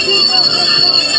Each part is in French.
Tu ne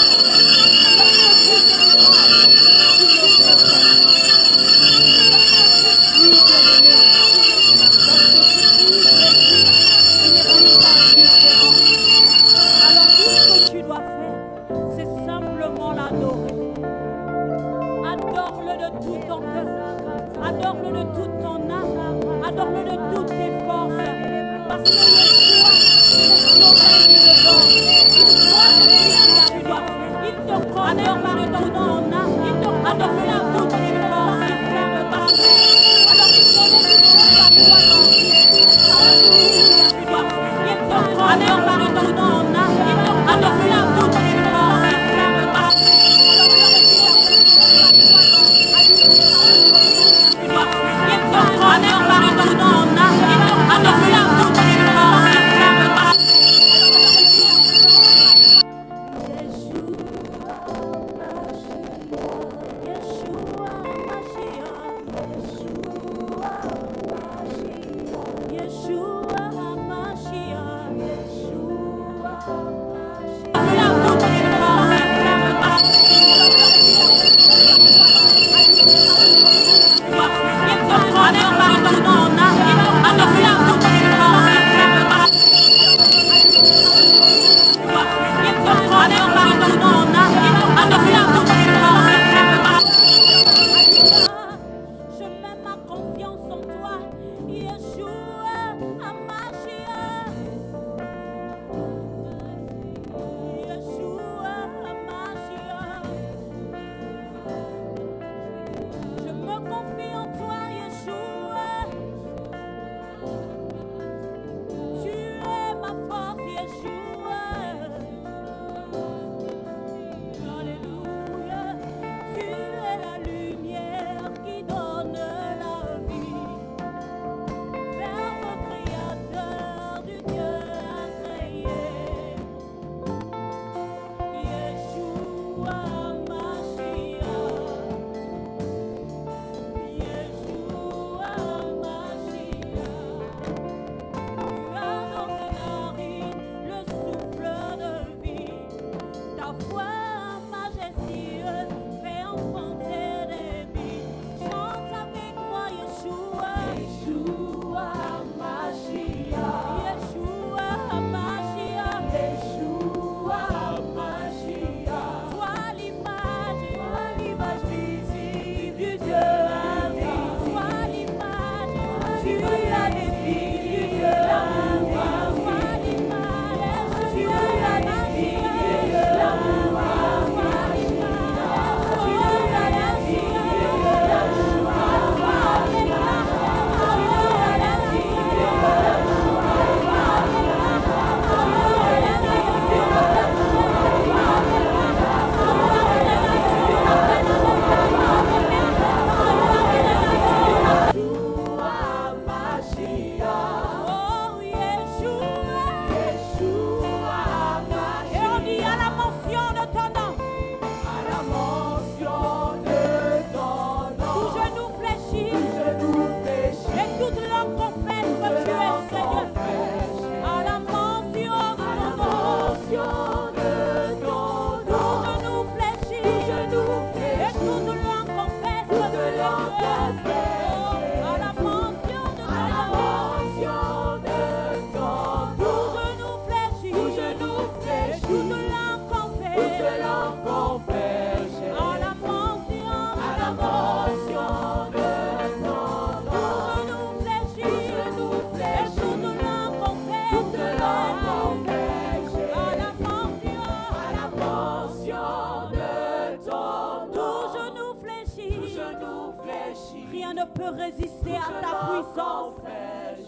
résister à ta puissance.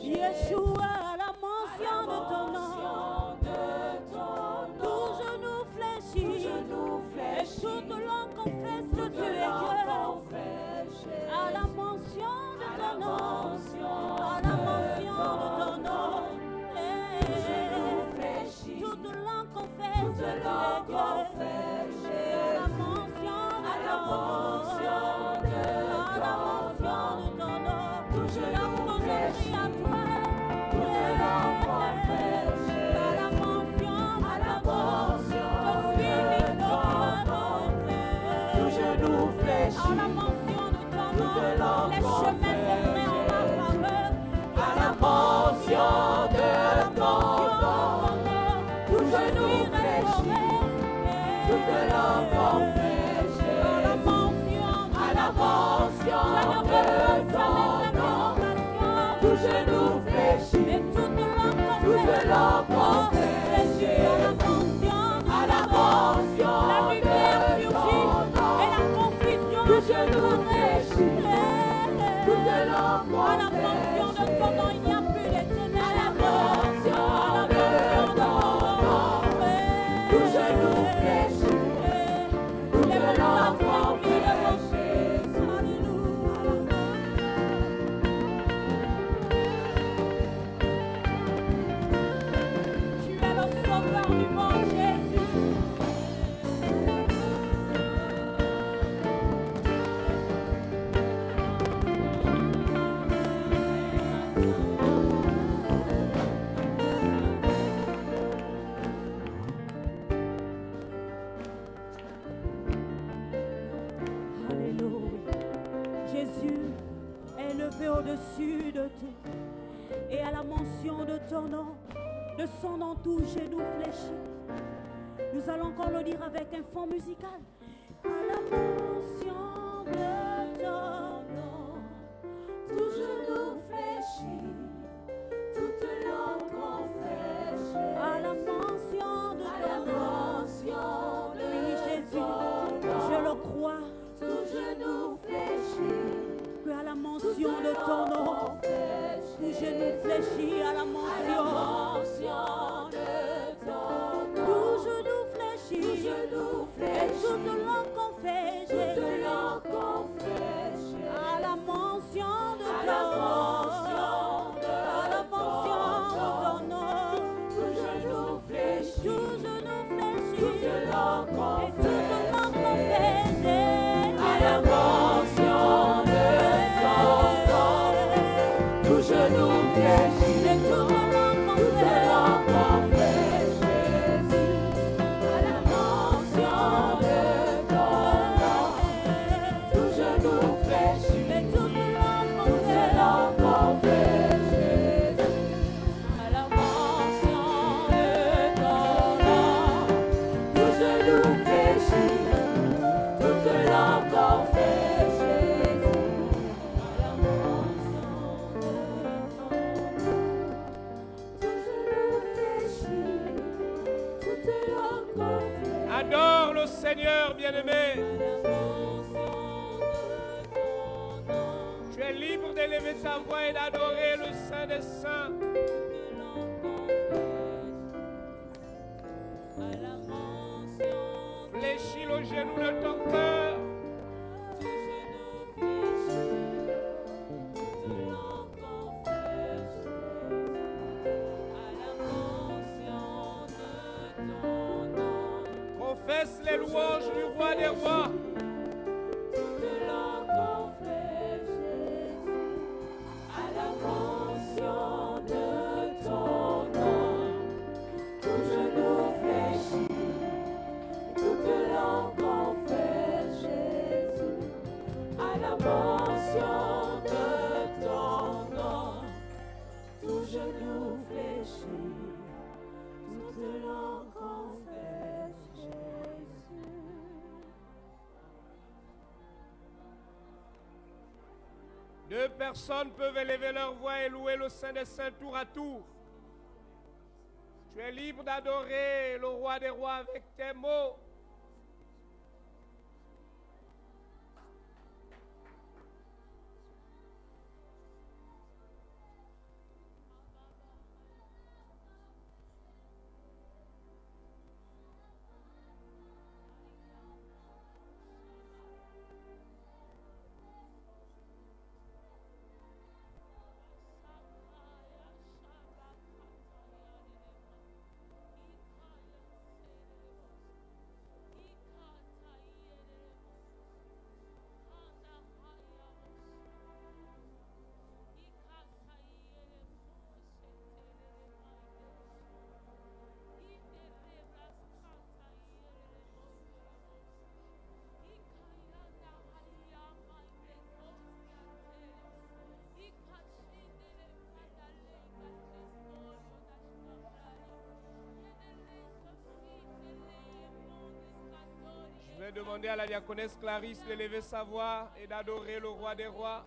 Yeshua, à la mention de ton nom, tout genou fléchit, et toute langue confesse que tu es Dieu. À la mention de ton nom, à la mention de ton nom, toute langue confesse que tu es Dieu. À la mention de ton nom, à la mention de ton nom, lorsque je prie à toi, à la mention de ton nom, je suis victorieux. élevé au-dessus de tout. Et à la mention de ton nom, de son nom, tout genou fléchi. Nous allons encore le dire avec un fond musical. À la mention de ton nom, tout genou fléchit, toute langue confesse. à la mention de À ton la nom, mention oui de Jésus, ton je nom, le crois, tout genou fléchit, que à la mention de ton nom, tout genou fléchit à la à la mention. mention de ton nom, Tout genou tout fléchit, genou et fléchit, toute langue confesse toute Jésus. langue confesse. À la mention de À ton la nom, mention à la mention de ton nom, tout genou fléchit, tout genou fléchit, toute langue et confesse. toute langue confesse Jésus. À la mention de ton nom, tout genou fléchit, Et toute langue toute confesse. langue confesse Jésus. À la mention de ton nom, tout genou fléchit, Et toute langue toute confesse. langue confesse Jésus. À la mention de ton nom, tout genou fléchit, toute langue confesse Jésus. À la mention de ton nom, tout genou fléchit, toute langue confesse. Adore le Seigneur, bien-aimé. Tu es libre d'élever ta voix et d'adorer le Saint des Saints. Fléchis le genou de ton cœur. Confesse les louanges du roi des rois. À la mention de ton nom, tout genou fléchit, toute langue confesse Jésus. À la mention de ton nom, tout genou fléchit, toute langue confesse Jésus. Deux personnes peuvent élever leur voix et louer le Saint des Saints tour à tour. Tu es libre d'adorer le roi des rois avec tes mots. Je vais demander à la diaconesse Clarisse d'élever sa voix et d'adorer le roi des rois.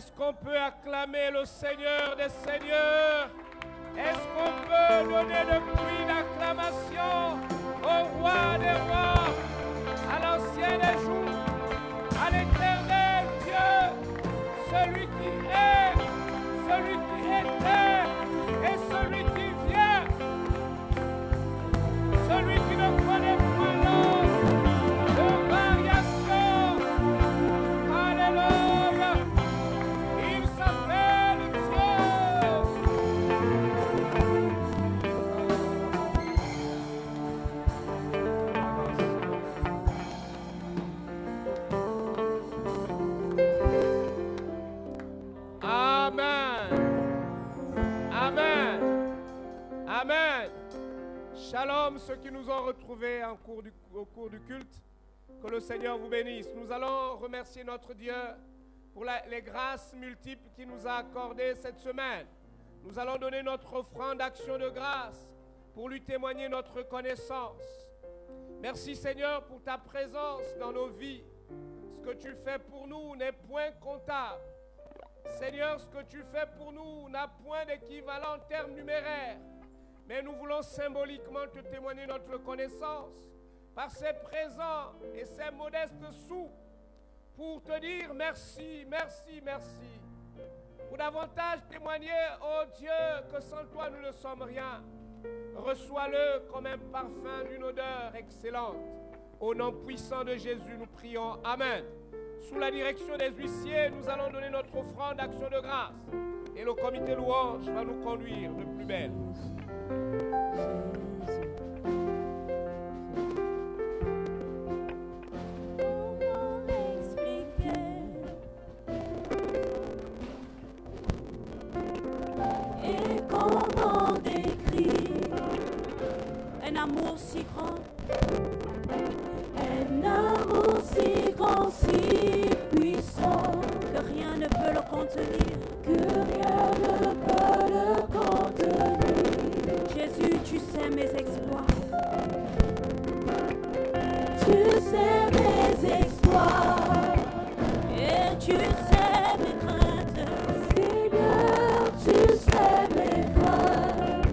Est-ce qu'on peut acclamer le Seigneur des Seigneurs? Est-ce qu'on peut donner le cri d'acclamation au Roi des Rois, à l'Ancien des Jours, à l'Éternel Dieu, celui qui est, celui qui était et celui qui vient, celui qui ne connaît point l'ombre de variation. Alléluia, il s'appelle Dieu. Amen. Amen. Amen. Shalom, ceux qui nous ont retrouvés au cours du culte. Que le Seigneur vous bénisse. Nous allons remercier notre Dieu pour les grâces multiples qu'il nous a accordées cette semaine. Nous allons donner notre offrande d'action de grâce pour lui témoigner notre reconnaissance. Merci Seigneur pour ta présence dans nos vies. Ce que tu fais pour nous n'est point comptable. Seigneur, ce que tu fais pour nous n'a point d'équivalent en termes numéraires. Mais nous voulons symboliquement te témoigner notre reconnaissance par ces présents et ces modestes sous pour te dire merci, merci, merci. Pour davantage témoigner, oh Dieu, que sans toi nous ne sommes rien. Reçois-le comme un parfum d'une odeur excellente. Au nom puissant de Jésus, nous prions. Amen. Sous la direction des huissiers, nous allons donner notre offrande d'action de grâce. Et le comité louange va nous conduire de plus belle. Comment expliquer et comment décrire un amour si grand? Un amour si grand, si puissant, que rien ne peut le contenir, que rien ne peut le contenir. Jésus, tu sais mes exploits. Tu sais mes exploits. Et tu sais mes craintes. Seigneur, tu sais mes craintes.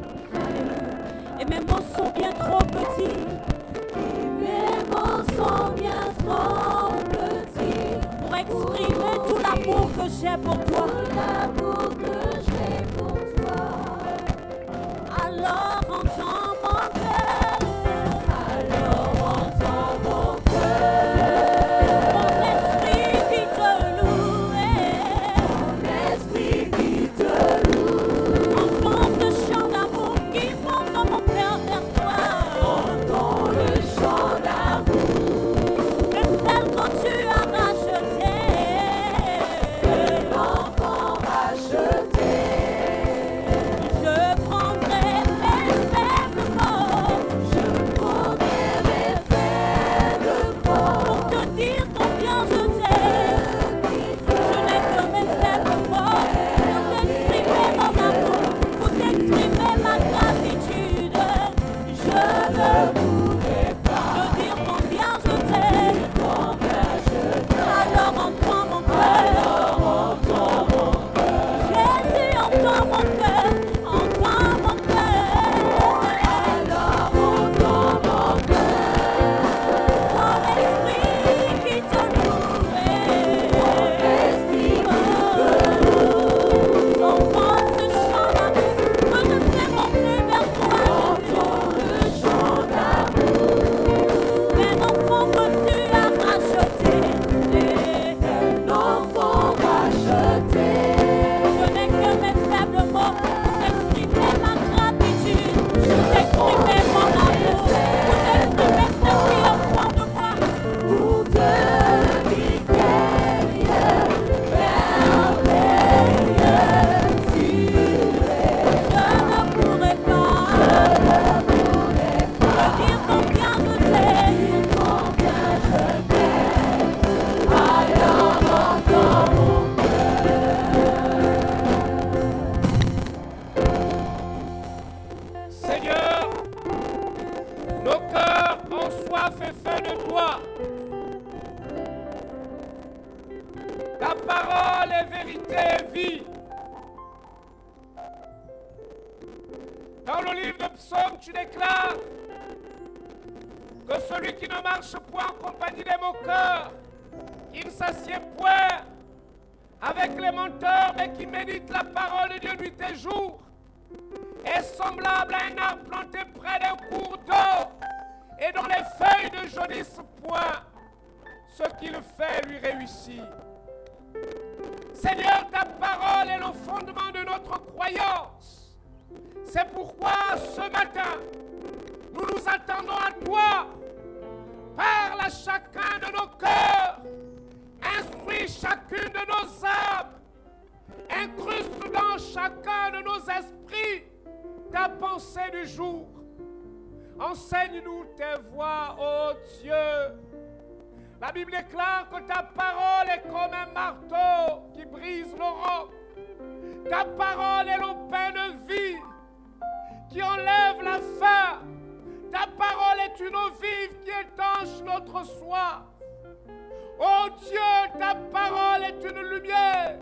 Et mes mots sont bien trop petits. Sont bien trop petits pour exprimer tout l'amour que j'ai pour toi. L'amour que j'ai pour toi. Alors entends mon cœur. Alors entends mon cœur. Mon esprit qui te loue. Mon esprit qui te loue. Entends ce chant d'amour qui monte dans mon cœur vers toi. Entends le chant d'amour. Tu as racheté, l'enfant racheté. Je prendrai mes faibles mots. Je prendrai mes faibles mots pour te dire combien je t'aime. Je n'ai que mes faibles mots pour t'exprimer mon amour, pour t'exprimer ma gratitude. Je ne pourrai pas te dire combien je t'aime. Alors entends mon cœur, Jésus entend mon cœur, entends mon cœur. Alors entends mon cœur, mon esprit qui te loue, mon esprit qui te loue. Entends ce chant d'amour que je fais monter vers toi, entends le chant d'amour. Un enfant que tu as racheté. Je n'ai que mes faibles mots pour t'exprimer ma gratitude, pour t'exprimer mon amour, pour t'exprimer ce qui est au fond de moi, pour te dire merveilleux tu es. Je ne pourrai pas te dire combien je t'aime. Alors entends mon Seigneur, nos cœurs ont soif et faim de toi. Ta parole est vérité et vie. Dans le livre de Psaumes, tu déclares que celui qui ne marche point en compagnie des moqueurs, qui ne s'assied point avec les menteurs, mais qui médite la parole de Dieu nuit et jour, est semblable à un arbre planté près d'un cours d'eau, et dont les feuilles ne jaunissent point. Ce qu'il fait lui réussit. Seigneur, ta parole est le fondement de notre croyance. C'est pourquoi ce matin, nous nous attendons à toi. Parle à chacun de nos cœurs. Instruis chacune de nos âmes. Incruste dans chacun de nos esprits ta pensée du jour. Enseigne-nous tes voies, ô Dieu. La Bible déclare que ta parole est comme un marteau qui brise le roc. Ta parole est le pain de vie qui enlève la faim. Ta parole est une eau vive qui étanche notre soif. Oh Dieu, ta parole est une lumière.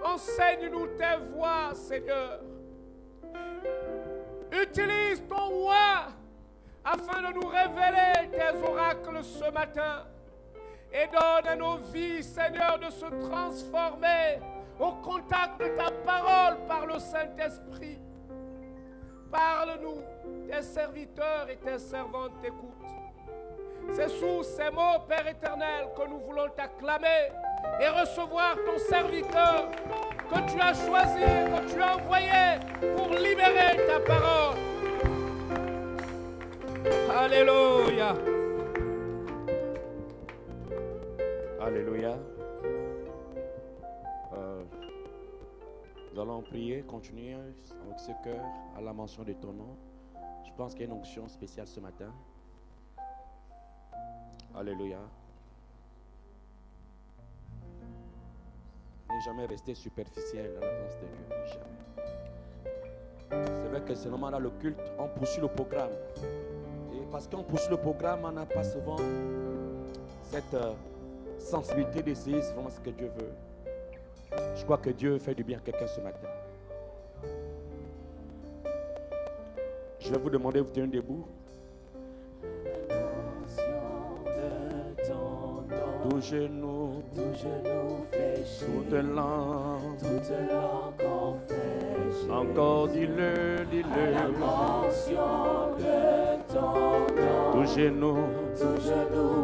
Enseigne-nous tes voies, Seigneur. Utilise ton roi afin de nous révéler tes oracles ce matin. Et donne à nos vies, Seigneur, de se transformer au contact de ta parole par le Saint-Esprit. Parle-nous, tes serviteurs et tes servantes t'écoutent. C'est sous ces mots, Père éternel, que nous voulons t'acclamer et recevoir ton serviteur que tu as choisi, que tu as envoyé pour libérer ta parole. Alléluia. Alléluia. Nous allons prier, continuer avec ce cœur à la mention de ton nom. Je pense qu'il y a une onction spéciale ce matin. Alléluia. Ne jamais rester superficiel à la place de Dieu. Jamais. C'est vrai que c'est normal dans le culte, on poursuit le programme. Et parce qu'on poursuit le programme, on n'a pas souvent cette sensibilité d'essayer vraiment ce que Dieu veut. Je crois que Dieu fait du bien à quelqu'un ce matin. Je vais vous demander de vous tenir debout. Tout genou fléchit, toute langue confesse. Encore dis-le, dis-le. À la mention de ton nom. Tout genou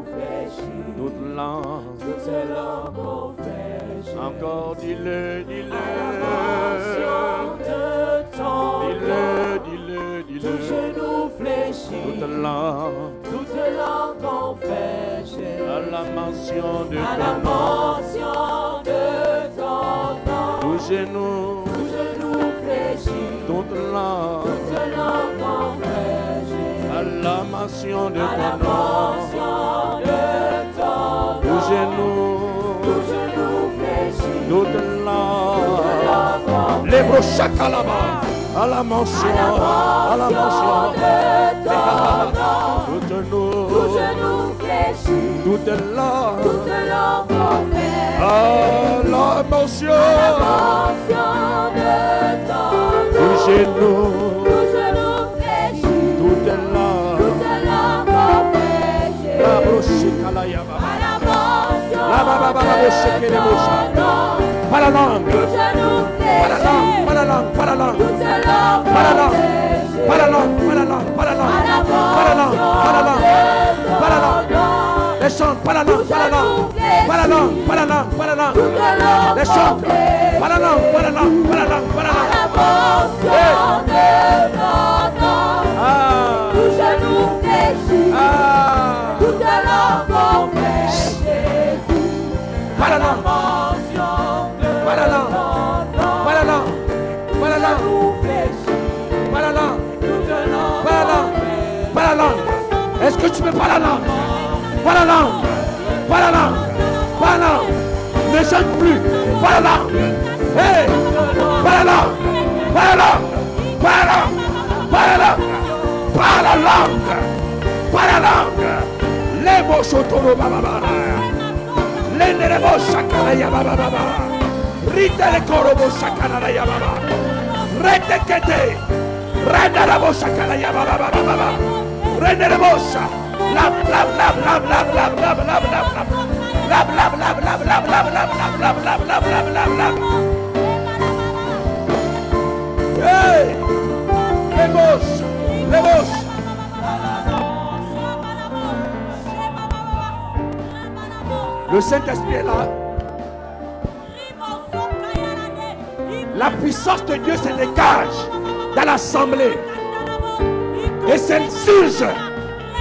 fléchit, toute langue confesse. Encore dis-le, dis-le. À la mention de ton nom. Dis-le. Tout genou fléchit, toute langue confesse. À la mention de ton nom. Tout genou fléchit, toute langue confesse. À la mention de ton nom. Tout genou fléchit, toute langue. Les brochats là-bas. À la mention de ton nom. Tout genou fléchit, toute langue confesse. À la mention de ton nom. Tout genou fléchit, toute langue confesse. La brochika la yaba. À la mention de ton nom. Pas la langue. Tout genou fléchit. Pas la langue. Les chants, pas la langue. Les chants, pas la Est-ce que tu peux pas la langue? Pas la langue. Ne chante plus. Pas la langue. Hey. Pas la langue. Les mots chotoro bababa. L'enderebo shakalaya baba baba. Rite le korobo shakalaya baba. Rete kete. Renderebo shakalaya baba baba baba. Renderebo sha. Lab lab lab lab lab lab lab lab lab lab. Lab lab lab lab lab lab lab lab lab lab lab lab lab. Hey! Les bouches. Le Saint-Esprit est là. La puissance de Dieu se dégage dans l'assemblée. Et s'insurge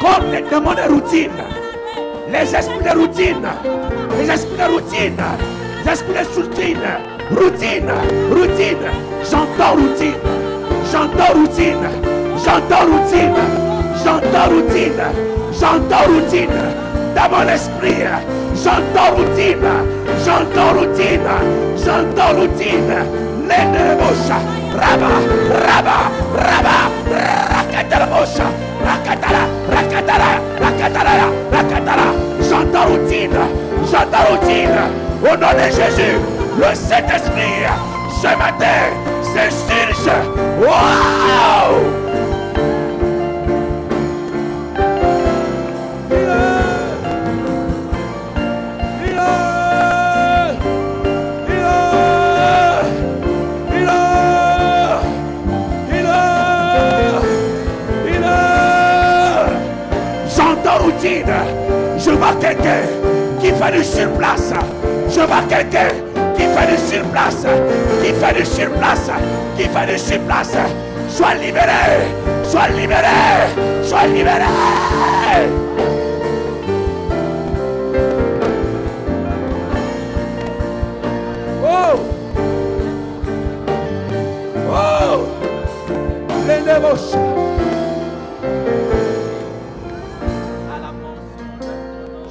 contre les démons de routine. Les esprits de routine. Les esprits de routine. Les esprits de routine. Routine. Routine. J'entends routine. J'entends routine. J'entends routine. J'entends routine. J'entends routine. Dans mon esprit. J'entends routine. J'entends routine. J'entends routine. L'enderebocha. Raba. Raba. Raba. Rakatarabocha. Rakatara. Rakatara. Rakatara. Rakatara. J'entends routine. J'entends routine. Au nom de Jésus. Le Saint-Esprit. Ce matin. S'insurge. Wow! Je vois quelqu'un qui fait du surplace. Je vois quelqu'un qui fait du surplace. Qui fait du surplace. Qui fait du surplace. Sois libéré. Sois libéré. Sois libéré. Oh. Oh. Les négoces.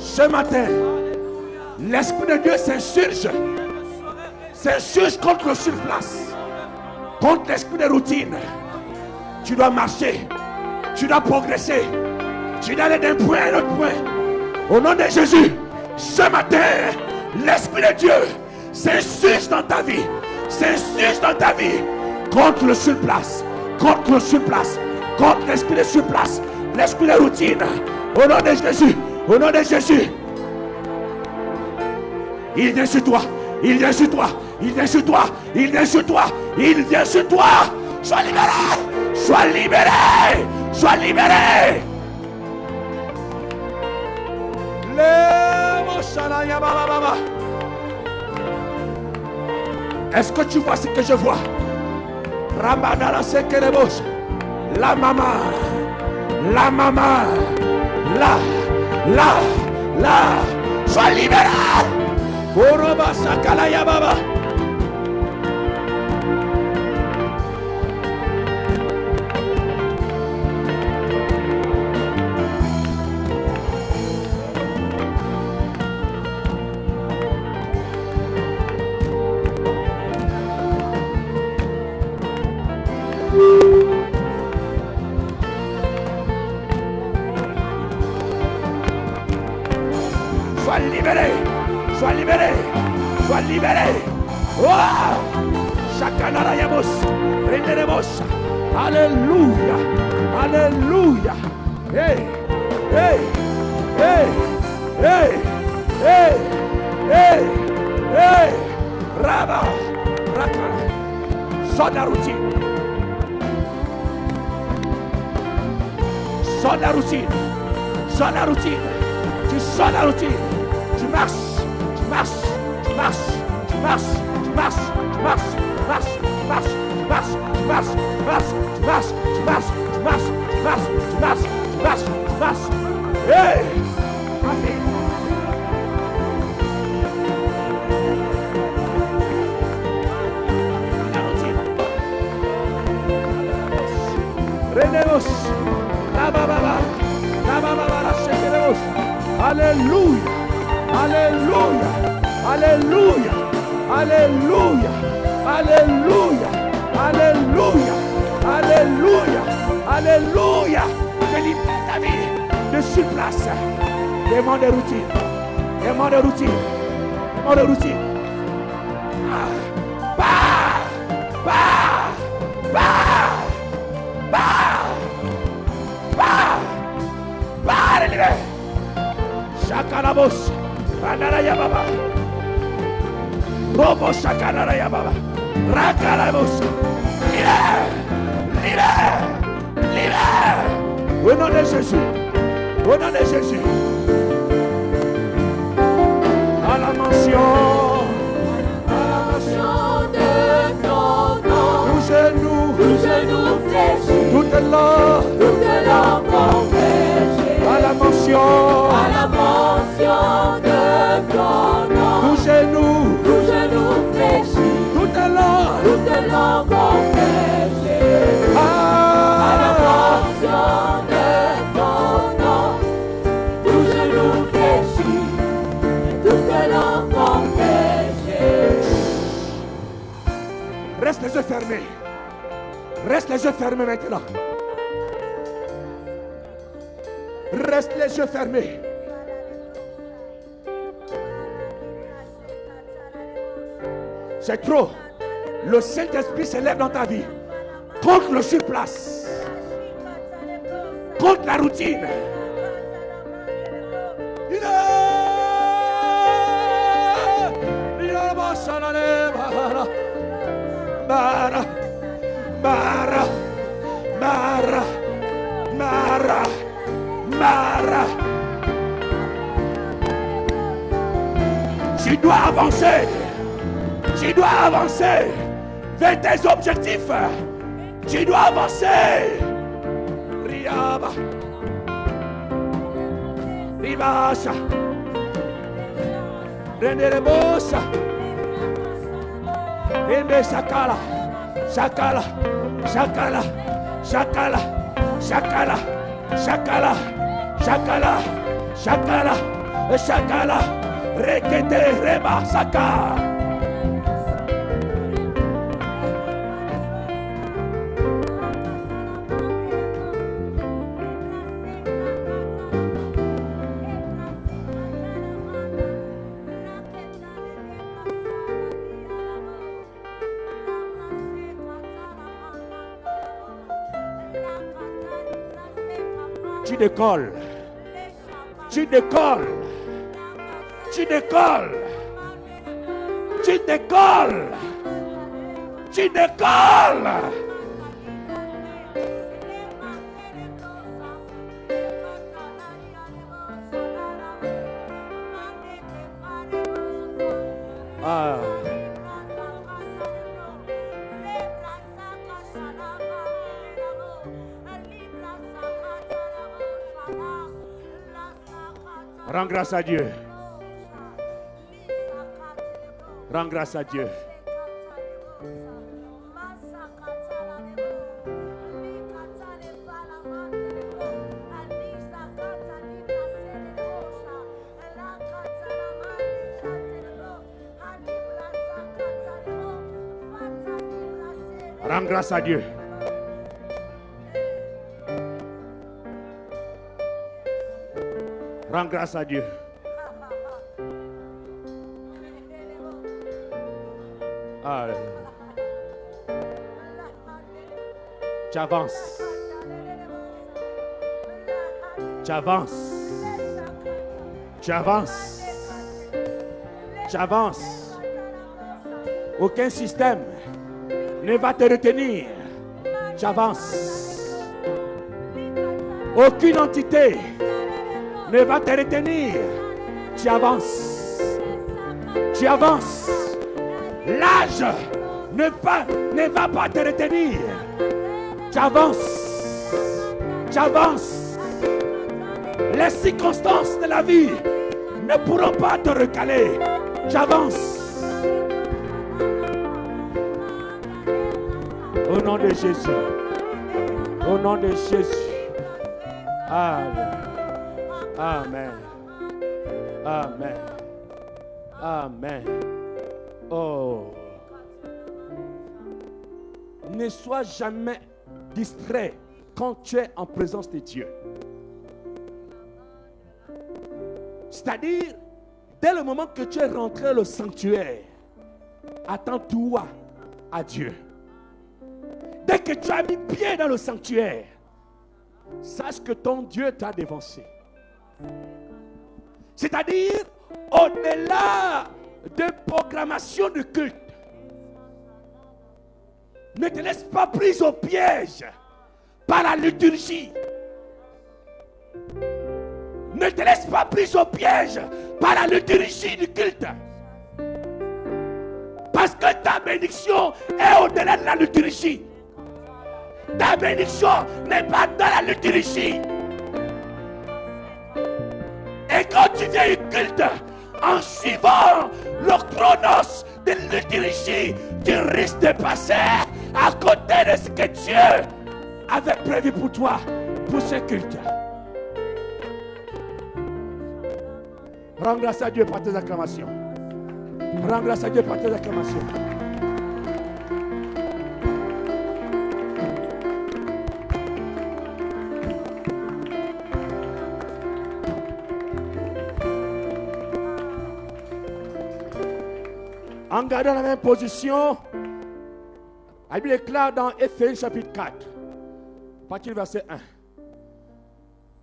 Ce matin, l'Esprit de Dieu s'insurge contre le surplace, contre l'esprit de routine. Tu dois marcher, tu dois progresser, tu dois aller d'un point à un autre point. Au nom de Jésus, ce matin, l'Esprit de Dieu s'insurge dans ta vie, s'insurge dans ta vie contre le surplace, contre le surplace, contre l'esprit de surplace, l'esprit de routine. Au nom de Jésus. Au nom de Jésus, il vient sur toi, il vient sur toi, il vient sur toi, il vient sur toi, il vient sur toi. Sois libéré, sois libéré, sois libéré. Est-ce que tu vois ce que je vois? Ramadala sekelebos, la maman, la maman, là, sois libéré. Koroba sakalaya baba. Sois libéré, sois libéré, sois libéré. Wow! Shakanarayamos, renderemos. Alléluia, alléluia. Hey, hey, hey, hey, hey, hey, hey. Raba, rakara. Sors de la routine. Sors de la routine. Sors de la routine. Tu sors de la routine. Tu marches, tu marches, tu marches, tu marches, tu marches, tu marches, tu marches, tu marches, tu marches, tu marches, tu marches, tu marches, tu marches, tu marches, tu marches, tu marches, tu marches. Hey! Renemos, la baba, la chequeremos. Alléluia. Alléluia, alléluia, alléluia, alléluia, alléluia, alléluia, alléluia. Je libère ta vie de surplace. Démon de routine, démon de routine, comportement de routine. Shakalabos, Banaraya Baba, Robo Shakanaraya Baba, Rakalabos, libère, au nom de Jésus, au nom de Jésus, à la mention de ton nom, tout genou fléchit, toute langue confesse, à la mention de ton nom, tout genou fléchit, toute langue confesse, à la mention de ton nom, tout genou fléchit, toute langue confesse. Reste les yeux fermés. Reste les yeux fermés maintenant. Reste les yeux fermés. C'est trop. Le Saint-Esprit s'élève dans ta vie. Contre le surplace. Contre la routine. Tu dois avancer. Tu dois avancer vers tes objectifs. Tu dois avancer. Riaba. Ribasa. Renderebosa. Rembe Sakala. Sakala. Sakala. Sakala. Sakala. Sakala. Sakala. Sakala. Sakala. Rekete Reba Saka. Tu décolles. Tu décolles. Tu décolles. Tu décolles. Tu décolles. Ah. Rends grâce à Dieu. Rends grâce à Dieu. Rends grâce à Dieu. Rends grâce à Dieu. Allez. Tu avances. Tu avances. Tu avances. Tu avances. Aucun système ne va te retenir. Tu avances. Aucune entité ne va te retenir. Tu avances. Tu avances. L'âge ne va pas te retenir. Tu avances. Tu avances. Les circonstances de la vie ne pourront pas te recaler. Tu avances. Au nom de Jésus. Au nom de Jésus. Amen. Amen. Amen. Amen. Oh. Ne sois jamais distrait quand tu es en présence de Dieu. C'est-à-dire, Dès le moment que tu es rentré dans le sanctuaire, attends-toi à Dieu. Dès que tu as mis pied dans le sanctuaire, sache que ton Dieu t'a dévancé. C'est-à-dire, au-delà de programmation de culte, ne te laisse pas prise au piège par la liturgie. Ne te laisse pas prise au piège par la liturgie du culte. Parce que ta bénédiction est au-delà de la liturgie. Ta bénédiction n'est pas dans la liturgie. Et quand tu viens au culte, en suivant le chronos de la liturgie, tu risques de passer à côté de ce que Dieu avait prévu pour toi, pour ce culte. Rends grâce à Dieu par tes acclamations. Rends grâce à Dieu par tes acclamations. En gardant la même position, la Bible déclare dans Éphésiens chapitre 4, à partir du verset 1.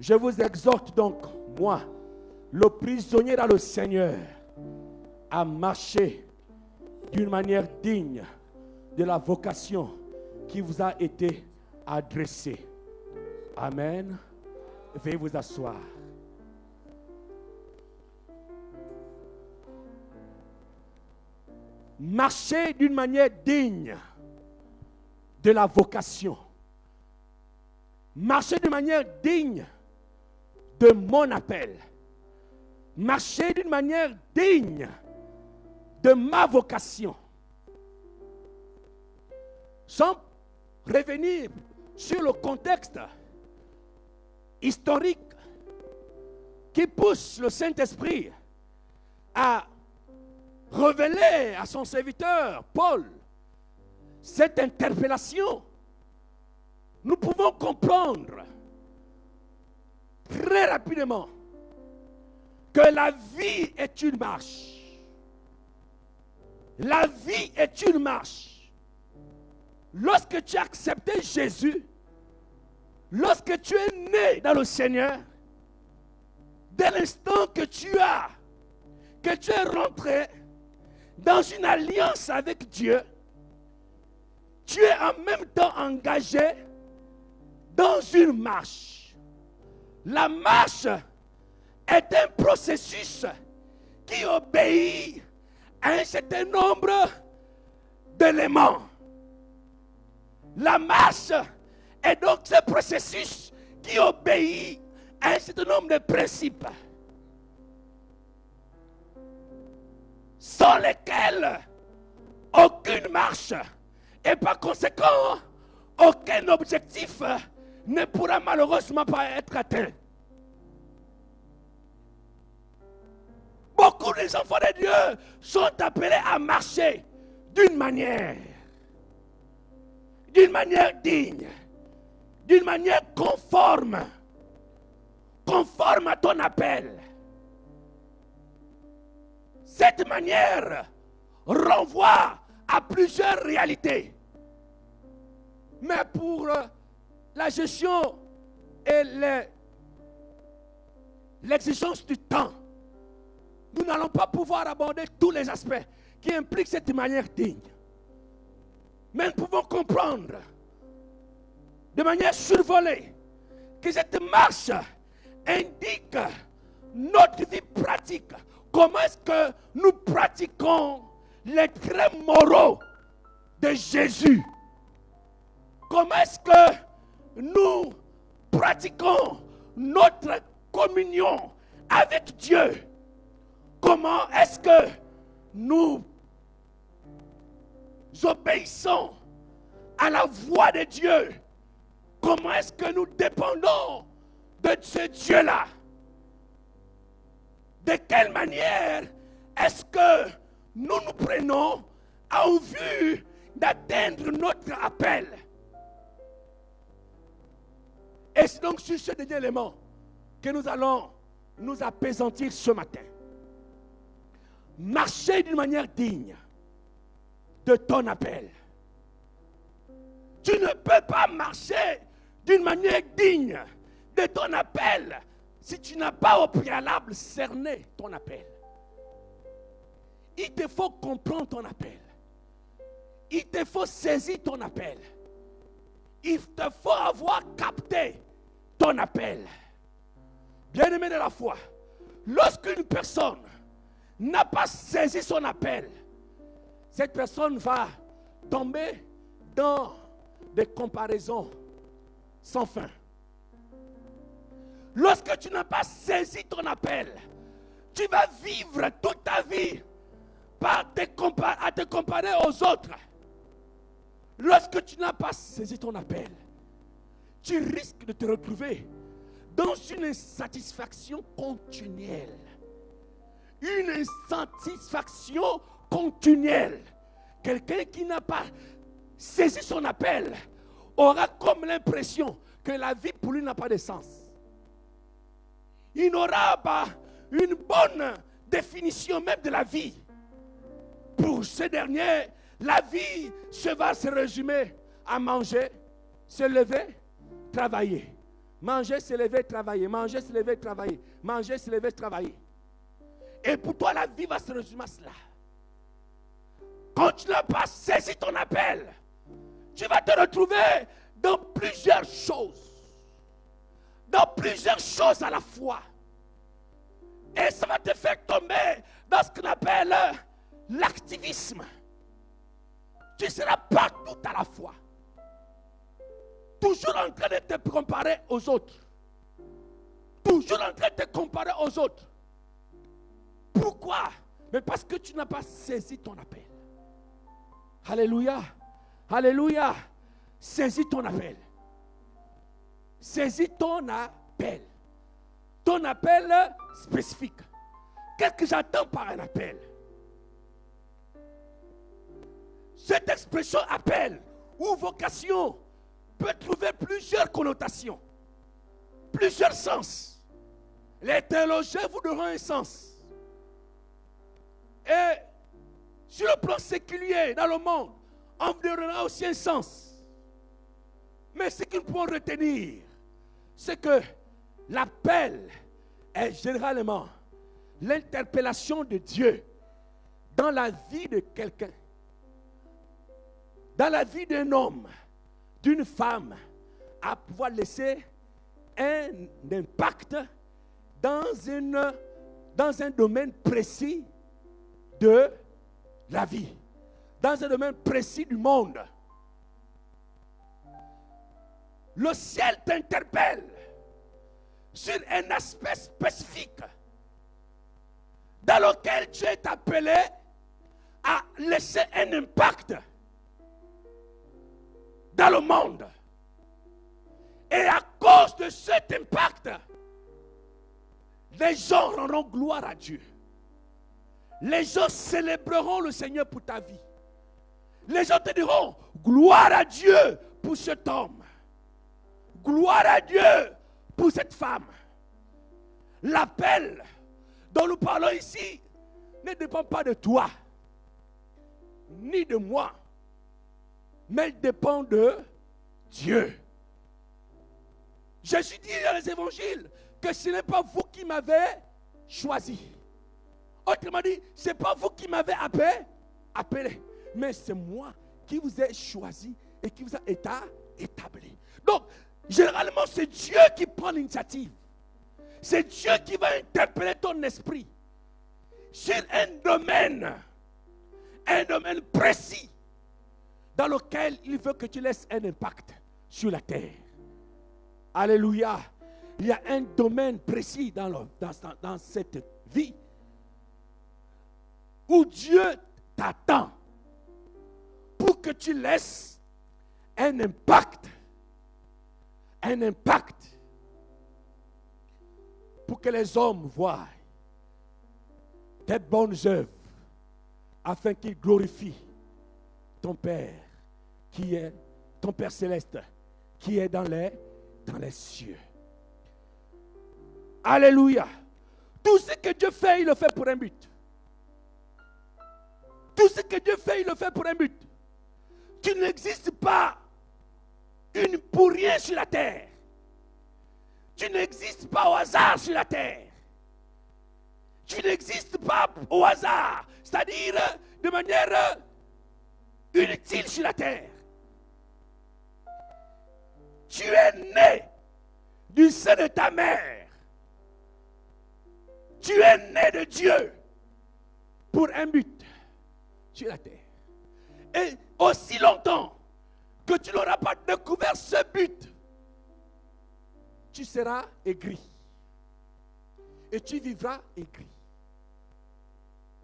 Je vous exhorte donc, moi, le prisonnier dans le Seigneur, à marcher d'une manière digne de la vocation qui vous a été adressée. Amen. Veuillez vous asseoir. Marcher d'une manière digne de la vocation. Marcher d'une manière digne de mon appel. Marcher d'une manière digne de ma vocation. Sans revenir sur le contexte historique qui pousse le Saint-Esprit à révéler à son serviteur Paul cette interpellation, nous pouvons comprendre très rapidement que la vie est une marche. La vie est une marche. Lorsque tu as accepté Jésus, lorsque tu es né dans le Seigneur, dès l'instant que tu es rentré dans une alliance avec Dieu, tu es en même temps engagé dans une marche. La marche est un processus qui obéit à un certain nombre d'éléments. La marche est donc ce processus qui obéit à un certain nombre de principes sans lesquels aucune marche et par conséquent aucun objectif ne pourra malheureusement pas être atteint. Beaucoup des enfants de Dieu sont appelés à marcher d'une manière digne, d'une manière conforme à ton appel. Cette manière renvoie à plusieurs réalités. Mais pour la gestion et l'exigence du temps, nous n'allons pas pouvoir aborder tous les aspects qui impliquent cette manière digne. Mais nous pouvons comprendre de manière survolée que cette marche indique notre vie pratique. Comment est-ce que nous pratiquons les traits moraux de Jésus? Comment est-ce que nous pratiquons notre communion avec Dieu? Comment est-ce que nous obéissons à la voix de Dieu? Comment est-ce que nous dépendons de ce Dieu-là? De quelle manière est-ce que nous nous prenons en vue d'atteindre notre appel? Et c'est donc sur ce dernier élément que nous allons nous appesantir ce matin. marcher d'une manière digne de ton appel. Tu ne peux pas marcher d'une manière digne de ton appel si tu n'as pas au préalable cerné ton appel. Il te faut comprendre ton appel. Il te faut saisir ton appel. Il te faut avoir capté ton appel. Bien-aimé de la foi, lorsqu'une personne n'a pas saisi son appel, cette personne va tomber dans des comparaisons sans fin. Lorsque tu n'as pas saisi ton appel, tu vas vivre toute ta vie à te comparer aux autres. Lorsque tu n'as pas saisi ton appel, tu risques de te retrouver dans une insatisfaction continuelle. Une insatisfaction continuelle. Quelqu'un qui n'a pas saisi son appel aura comme l'impression que la vie pour lui n'a pas de sens. Il n'aura pas une bonne définition même de la vie. Pour ce dernier, la vie va se résumer à manger, se lever, travailler. Manger, se lever, travailler. Manger, se lever, travailler. Manger, se lever, travailler. Et pour toi, la vie va se résumer à cela. Quand tu n'as pas saisi ton appel, tu vas te retrouver dans plusieurs choses. Dans plusieurs choses à la fois. Et ça va te faire tomber dans ce qu'on appelle l'activisme. Tu seras partout à la fois. Toujours en train de te comparer aux autres. Toujours en train de te comparer aux autres. Pourquoi? Mais parce que tu n'as pas saisi ton appel. Alléluia. Alléluia. Saisis ton appel. Saisis ton appel. Ton appel spécifique. Qu'est-ce que j'attends par un appel? Cette expression appel ou vocation peut trouver plusieurs connotations, plusieurs sens. Les théologiens vous donneront un sens. Et sur le plan séculier, dans le monde, on vous donnera aussi un sens. Mais ce qu'il faut retenir, c'est que l'appel est généralement l'interpellation de Dieu dans la vie de quelqu'un, dans la vie d'un homme, d'une femme, à pouvoir laisser un impact dans un domaine précis de la vie, dans un domaine précis du monde. Le ciel t'interpelle sur un aspect spécifique dans lequel tu es appelé à laisser un impact dans le monde. Et à cause de cet impact, les gens rendront gloire à Dieu. Les gens célébreront le Seigneur pour ta vie. Les gens te diront gloire à Dieu pour cet homme. Gloire à Dieu pour cette femme. L'appel dont nous parlons ici ne dépend pas de toi, ni de moi, mais il dépend de Dieu. Jésus dit dans les évangiles que ce n'est pas vous qui m'avez choisi. Autrement dit, ce n'est pas vous qui m'avez appelé, mais c'est moi qui vous ai choisi et qui vous a établi. Donc, généralement, c'est Dieu qui prend l'initiative. C'est Dieu qui va interpeller ton esprit sur un domaine précis dans lequel il veut que tu laisses un impact sur la terre. Alléluia. Il y a un domaine précis dans cette vie où Dieu t'attend pour que tu laisses un impact. Un impact. Pour que les hommes voient tes bonnes œuvres afin qu'ils glorifient ton Père qui est ton Père céleste qui est dans les cieux. Alléluia. Tout ce que Dieu fait, il le fait pour un but. Tout ce que Dieu fait, il le fait pour un but. Tu n'existes pas pour rien sur la terre. Tu n'existes pas au hasard sur la terre. Tu n'existes pas au hasard, c'est-à-dire de manière inutile sur la terre. Tu es né du sein de ta mère. Tu es né de Dieu pour un but sur la terre. Et aussi longtemps que tu n'auras pas découvert ce but, tu seras aigri. Et tu vivras aigri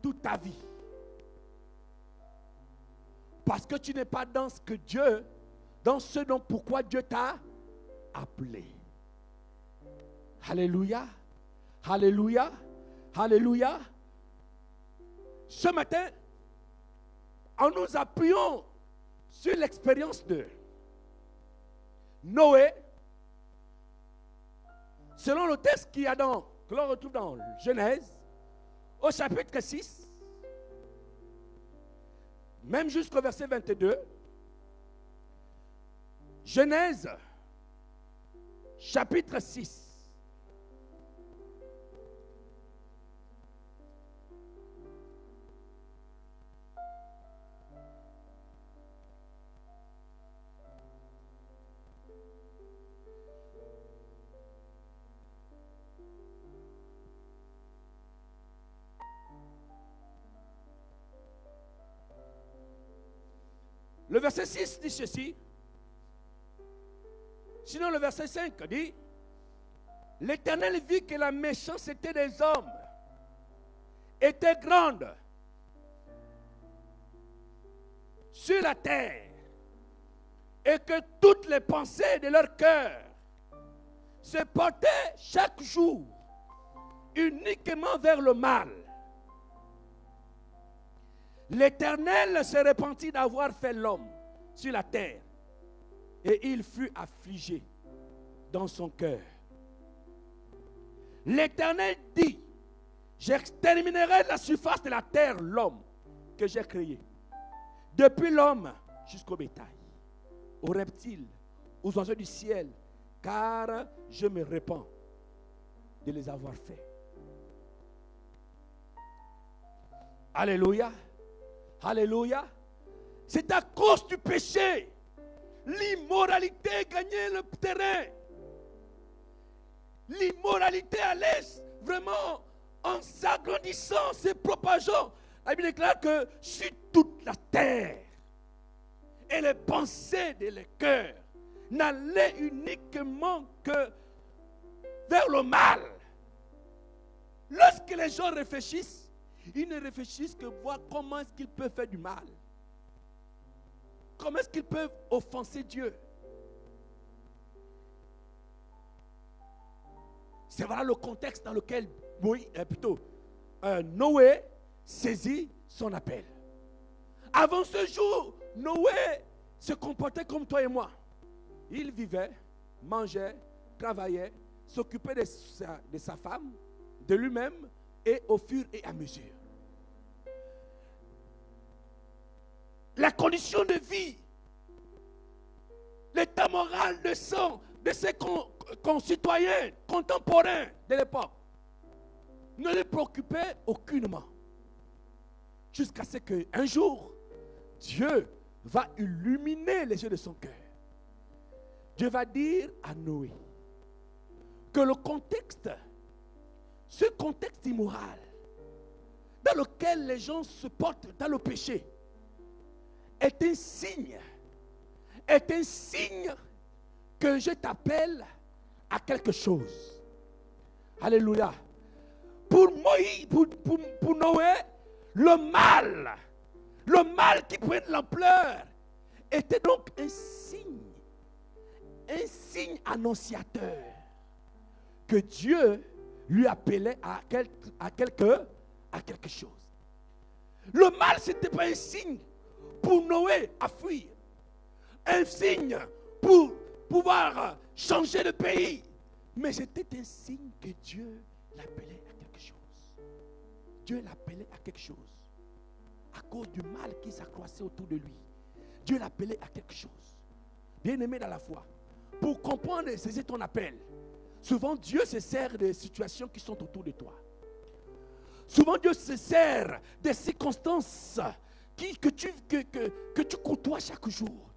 toute ta vie. Parce que tu n'es pas dans ce que Dieu, dans ce dont pourquoi Dieu t'a appelé. Alléluia. Alléluia. Alléluia. Ce matin, en nous appuyant sur l'expérience de Noé, selon le texte que l'on retrouve dans Genèse, au chapitre 6, même jusqu'au verset 22, Genèse, chapitre 6. Le verset 6 dit ceci. Sinon, le verset 5 dit: L'Éternel vit que la méchanceté des hommes était grande sur la terre et que toutes les pensées de leur cœur se portaient chaque jour uniquement vers le mal. L'Éternel se repentit d'avoir fait l'homme sur la terre et il fut affligé dans son cœur. L'Éternel dit: J'exterminerai de la surface de la terre l'homme que j'ai créé, depuis l'homme jusqu'au bétail, aux reptiles, aux oiseaux du ciel, car je me répands de les avoir faits. Alléluia. Alléluia. C'est à cause du péché. L'immoralité gagnait le terrain. L'immoralité allait vraiment en s'agrandissant, se propageant. La Bible déclare que sur toute la terre et les pensées de les cœurs n'allaient uniquement que vers le mal. Lorsque les gens réfléchissent, ils ne réfléchissent que voir comment est-ce qu'ils peuvent faire du mal. Comment est-ce qu'ils peuvent offenser Dieu. C'est voilà le contexte dans lequel Noé saisit son appel. Avant ce jour, Noé se comportait comme toi et moi. Il vivait, mangeait, travaillait, s'occupait de sa femme, de lui-même, et au fur et à mesure. La condition de vie, l'état moral de ses concitoyens, contemporains de l'époque, ne les préoccupait aucunement. Jusqu'à ce qu'un jour, Dieu va illuminer les yeux de son cœur. Dieu va dire à Noé que ce contexte immoral dans lequel les gens se portent dans le péché est un signe que je t'appelle à quelque chose. Alléluia. Pour Noé, le mal qui prenait de l'ampleur était donc un signe annonciateur que Dieu lui appelait à quelque chose. Le mal, ce n'était pas un signe pour Noé à fuir, un signe pour pouvoir changer de pays, mais c'était un signe que Dieu l'appelait à quelque chose. Dieu l'appelait à quelque chose. à cause du mal qui s'accroissait autour de lui. Dieu l'appelait à quelque chose. Bien-aimé dans la foi, pour comprendre et saisir ton appel, souvent Dieu se sert des situations qui sont autour de toi. Souvent Dieu se sert des circonstances que tu côtoies chaque jour.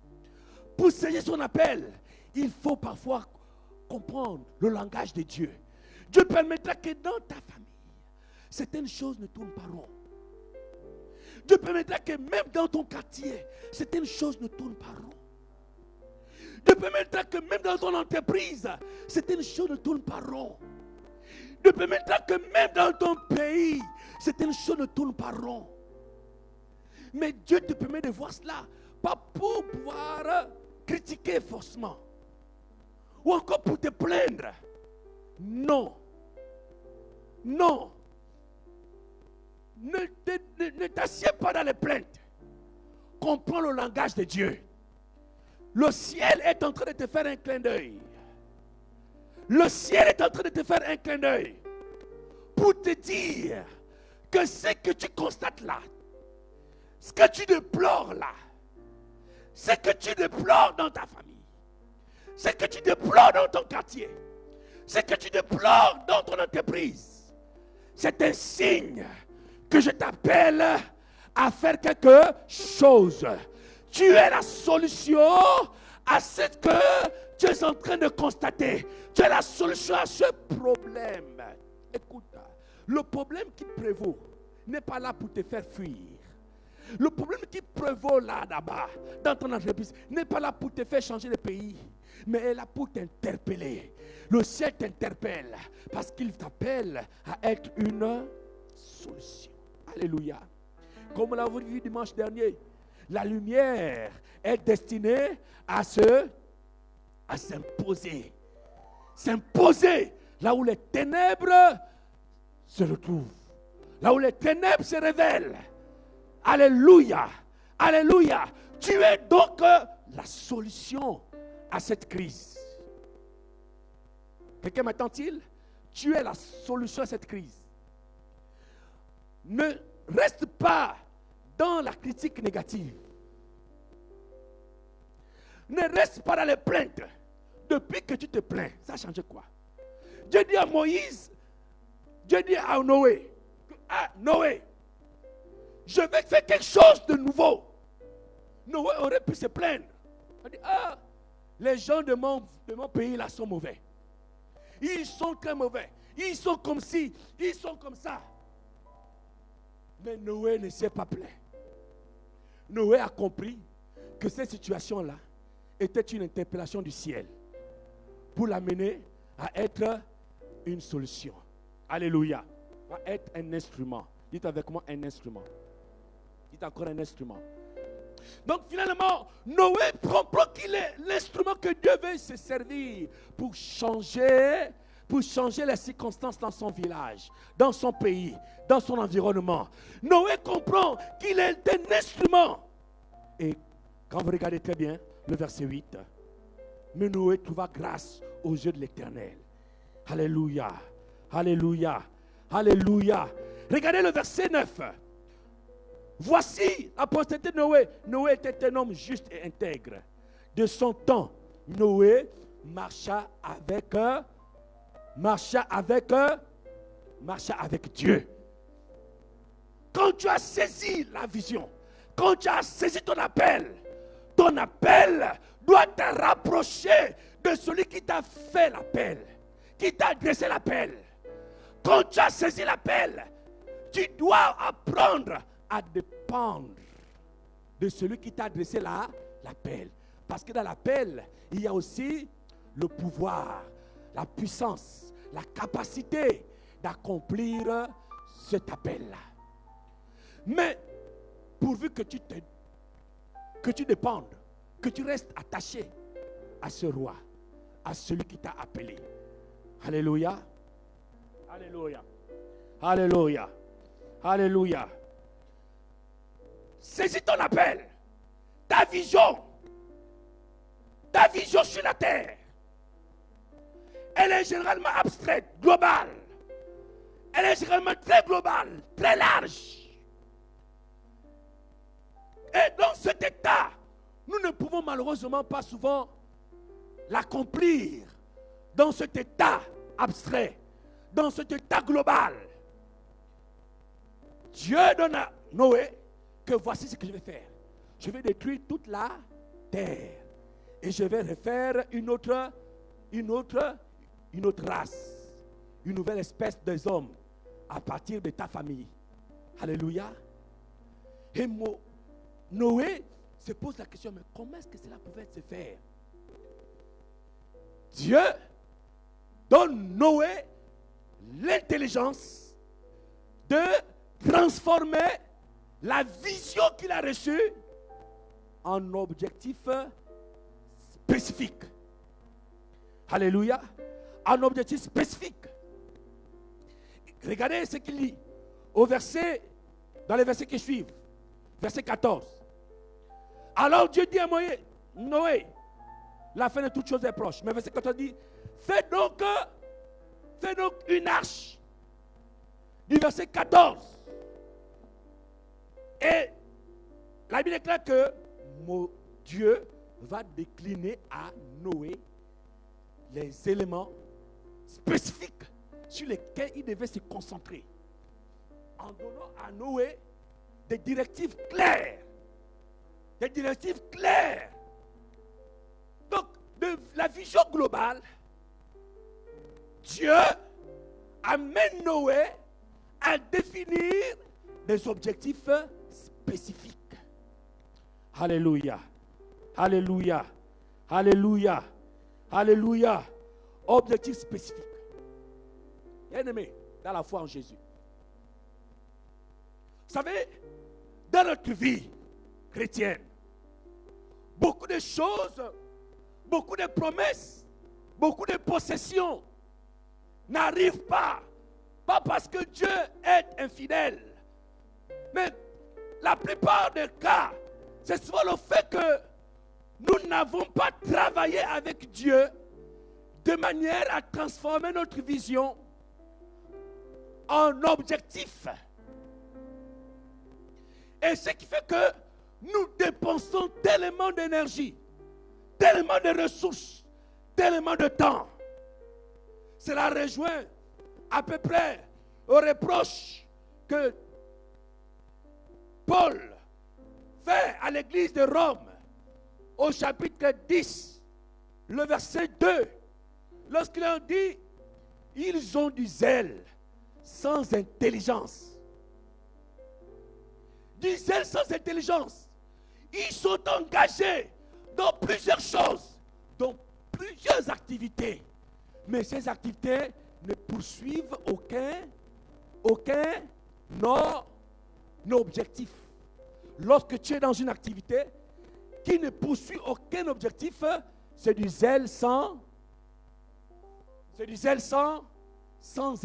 Pour saisir son appel, il faut parfois comprendre le langage de Dieu. Dieu permettra que dans ta famille, certaines choses ne tournent pas rond. Dieu permettra que même dans ton quartier, certaines choses ne tournent pas rond. Dieu permettra que même dans ton entreprise, certaines choses ne tournent pas rond. Dieu permettra que même dans ton pays, certaines choses ne tournent pas rond. Mais Dieu te permet de voir cela, pas pour pouvoir critiquer forcément, ou encore pour te plaindre. Non. Non. Ne t'assieds pas dans les plaintes. Comprends le langage de Dieu. Le ciel est en train de te faire un clin d'œil. Le ciel est en train de te faire un clin d'œil pour te dire que ce que tu constates là, ce que tu déplores là, ce que tu déplores dans ta famille, ce que tu déplores dans ton quartier, ce que tu déplores dans ton entreprise, c'est un signe que je t'appelle à faire quelque chose. Tu es la solution à ce que tu es en train de constater. Tu es la solution à ce problème. Écoute, le problème qui prévaut n'est pas là pour te faire fuir. Le problème qui prévaut là-bas, dans ton entreprise, n'est pas là pour te faire changer de pays, mais est là pour t'interpeller. Le ciel t'interpelle parce qu'il t'appelle à être une solution. Alléluia. Comme on l'a vu dimanche dernier, la lumière est destinée à s'imposer. S'imposer là où les ténèbres se retrouvent. Là où les ténèbres se révèlent. Alléluia. Alléluia. Tu es donc la solution à cette crise. Quelqu'un m'entend-il? Tu es la solution à cette crise. Ne reste pas dans la critique négative. Ne reste pas dans les plaintes. Depuis que tu te plains, ça a changé quoi? Dieu dit à Moïse, Dieu dit à Noé, Noé, je vais faire quelque chose de nouveau. Noé aurait pu se plaindre. Il dit, les gens de mon pays là sont mauvais. Ils sont très mauvais. Ils sont comme ci, ils sont comme ça. Mais Noé ne s'est pas plaint. Noé a compris que cette situation-là était une interpellation du ciel pour l'amener à être une solution. Alléluia. À être un instrument. Dites avec moi, un instrument. Dites encore un instrument. Donc finalement, Noé comprend qu'il est l'instrument que Dieu veut se servir pour changer les circonstances dans son village, dans son pays, dans son environnement. Noé comprend qu'il est un instrument. Et quand vous regardez très bien le verset 8, mais Noé trouva grâce aux yeux de l'Éternel. Alléluia, alléluia, alléluia. Regardez le verset 9. Voici la postérité de Noé. Noé était un homme juste et intègre. De son temps, Noé marcha avec Dieu. Quand tu as saisi la vision, quand tu as saisi ton appel doit te rapprocher de celui qui t'a fait l'appel, qui t'a adressé l'appel. Quand tu as saisi l'appel, tu dois apprendre à dépendre de celui qui t'a adressé l'appel. Parce que dans l'appel, il y a aussi le pouvoir, la puissance, la capacité d'accomplir cet appel-là. Mais pourvu que tu dépendes, que tu restes attaché à ce roi, à celui qui t'a appelé. Alléluia. Alléluia. Alléluia. Alléluia. Saisis ton appel, ta vision sur la terre. Elle est généralement abstraite, globale. Elle est généralement très globale, très large. Et dans cet état, nous ne pouvons malheureusement pas souvent l'accomplir dans cet état abstrait, dans cet état global. Dieu donne à Noé que voici ce que je vais faire. Je vais détruire toute la terre et je vais refaire une autre race, une nouvelle espèce des hommes à partir de ta famille. Alléluia. Et Noé se pose la question, mais comment est-ce que cela pouvait se faire? Dieu donne Noé l'intelligence de transformer la vision qu'il a reçue en objectif spécifique. Alléluia. Un objectif spécifique. Regardez ce qu'il dit dans les versets qui suivent. Verset 14. Alors Dieu dit à Noé, la fin de toutes choses est proche. Mais verset 14 dit, fais donc une arche. Du verset 14. Et la Bible déclare que Dieu va décliner à Noé les éléments spécifiques sur lesquels il devait se concentrer, en donnant à Noé des directives claires. Des directives claires. Donc, de la vision globale, Dieu amène Noé à définir des objectifs spécifiques. Alléluia. Alléluia. Alléluia. Alléluia. Objectif spécifique. Bien-aimé, dans la foi en Jésus. Vous savez, dans notre vie chrétienne, beaucoup de choses, beaucoup de promesses, beaucoup de possessions n'arrivent pas. Pas parce que Dieu est infidèle. Mais la plupart des cas, c'est souvent le fait que nous n'avons pas travaillé avec Dieu de manière à transformer notre vision en objectif. Et ce qui fait que nous dépensons tellement d'énergie, tellement de ressources, tellement de temps. Cela rejoint à peu près au reproche que Paul fait à l'église de Rome au chapitre 10, le verset 2, lorsqu'il en dit, ils ont du zèle sans intelligence. Du zèle sans intelligence. Ils sont engagés dans plusieurs choses, dans plusieurs activités. Mais ces activités ne poursuivent aucun objectif. Lorsque tu es dans une activité qui ne poursuit aucun objectif, c'est du zèle sans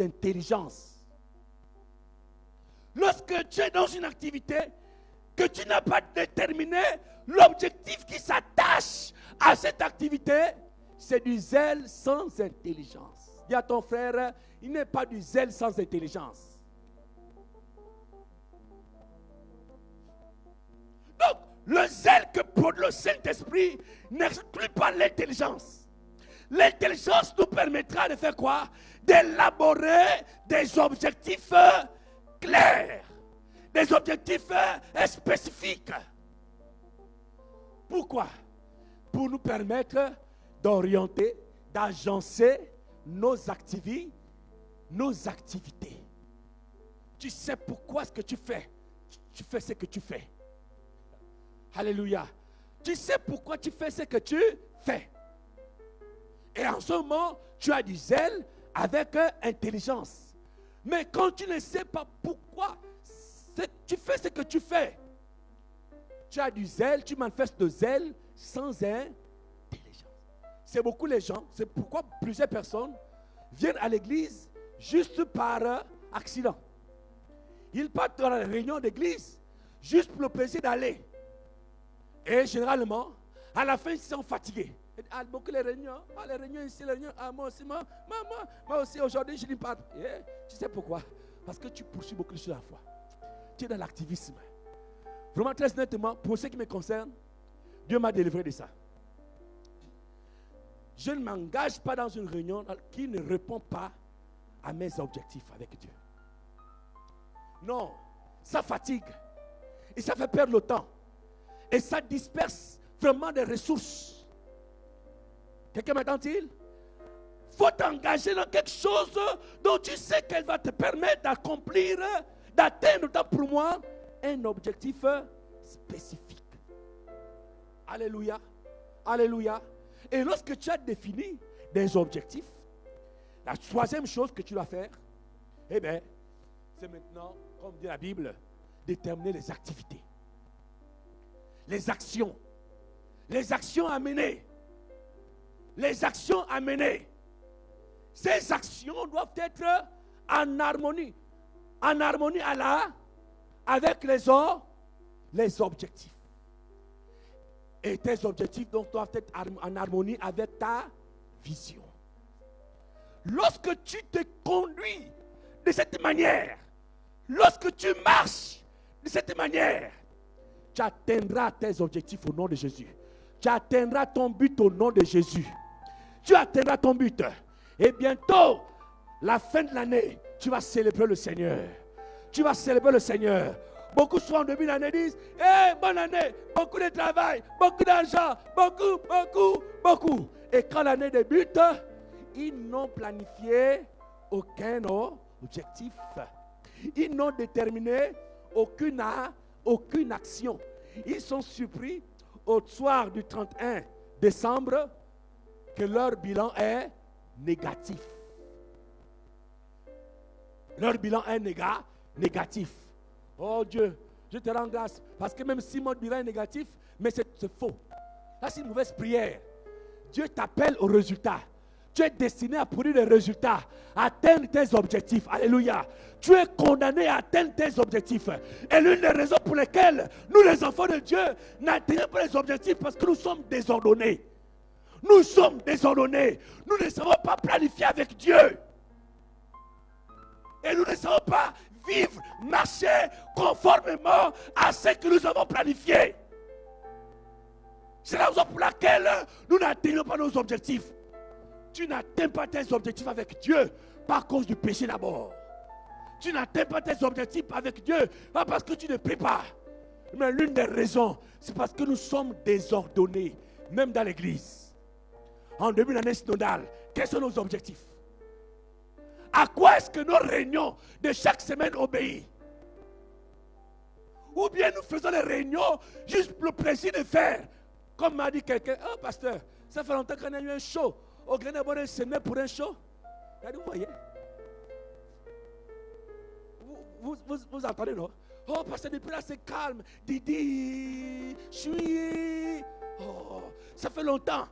intelligence. Lorsque tu es dans une activité que tu n'as pas déterminé l'objectif qui s'attache à cette activité, c'est du zèle sans intelligence. Dis à ton frère, il n'est pas du zèle sans intelligence. Donc, le zèle que produit le Saint-Esprit n'exclut pas l'intelligence. L'intelligence nous permettra de faire quoi? D'élaborer des objectifs clairs, des objectifs spécifiques. Pourquoi? Pour nous permettre d'orienter, d'agencer nos activités. Tu sais pourquoi ce que tu fais ce que tu fais. Alléluia. Tu sais pourquoi tu fais ce que tu fais. Et en ce moment, tu as du zèle avec intelligence. Mais quand tu ne sais pas pourquoi tu fais ce que tu fais, tu as du zèle, tu manifestes de zèle sans intelligence. C'est beaucoup les gens, c'est pourquoi plusieurs personnes viennent à l'église juste par accident. Ils partent dans la réunion d'église juste pour le plaisir d'aller. Et généralement, à la fin, ils sont fatigués. Ah, beaucoup les réunions ici, les réunions, moi aussi, moi aussi aujourd'hui, je n'y parle. Tu sais pourquoi? Parce que tu poursuis beaucoup sur la foi. Tu es dans l'activisme. Vraiment très honnêtement, pour ce qui me concerne, Dieu m'a délivré de ça. Je ne m'engage pas dans une réunion qui ne répond pas à mes objectifs avec Dieu. Non, ça fatigue. Et ça fait perdre le temps. Et ça disperse vraiment des ressources. Quelqu'un m'entend-il? Il faut t'engager dans quelque chose dont tu sais qu'elle va te permettre d'accomplir, d'atteindre pour moi un objectif spécifique. Alléluia. Alléluia. Et lorsque tu as défini des objectifs, la troisième chose que tu dois faire, eh bien, c'est maintenant, comme dit la Bible, déterminer les activités. Les actions à mener. Les actions à mener. Ces actions doivent être en harmonie avec les objectifs. Et tes objectifs donc doivent être en harmonie avec ta vision. Lorsque tu te conduis de cette manière, lorsque tu marches de cette manière, tu atteindras tes objectifs au nom de Jésus. Tu atteindras ton but au nom de Jésus. Tu atteindras ton but. Et bientôt, la fin de l'année, tu vas célébrer le Seigneur. Tu vas célébrer le Seigneur. Beaucoup souvent, au début de l'année, disent hey, bonne année, beaucoup de travail, beaucoup d'argent, beaucoup. Et quand l'année débute, ils n'ont planifié aucun objectif. Ils n'ont déterminé aucune action. Ils sont surpris au soir du 31 décembre que leur bilan est négatif. Leur bilan est négatif. Oh Dieu, je te rends grâce. Parce que même si mon bilan est négatif, mais c'est faux. Là, c'est une mauvaise prière. Dieu t'appelle au résultat. Tu es destiné à produire des résultats, à atteindre tes objectifs. Alléluia. Tu es condamné à atteindre tes objectifs. Et l'une des raisons pour lesquelles nous, les enfants de Dieu, n'atteignons pas les objectifs, parce que nous sommes désordonnés. Nous sommes désordonnés. Nous ne savons pas planifier avec Dieu. Et nous ne savons pas vivre, marcher conformément à ce que nous avons planifié. C'est la raison pour laquelle nous n'atteignons pas nos objectifs. Tu n'atteins pas tes objectifs avec Dieu par cause du péché d'abord. Tu n'atteins pas tes objectifs avec Dieu pas parce que tu ne pries pas. Mais l'une des raisons, c'est parce que nous sommes désordonnés, même dans l'église. En début d'année synodale, quels sont nos objectifs? À quoi est-ce que nos réunions de chaque semaine obéissent? Ou bien nous faisons les réunions juste pour le plaisir de faire? Comme m'a dit quelqu'un, oh pasteur, ça fait longtemps qu'on a eu un show. Au Grenoble, on s'est mis pour un show. Vous voyez? Vous entendez, non? Oh, parce que depuis là, c'est calme. Didi, chui. Oh, ça fait longtemps.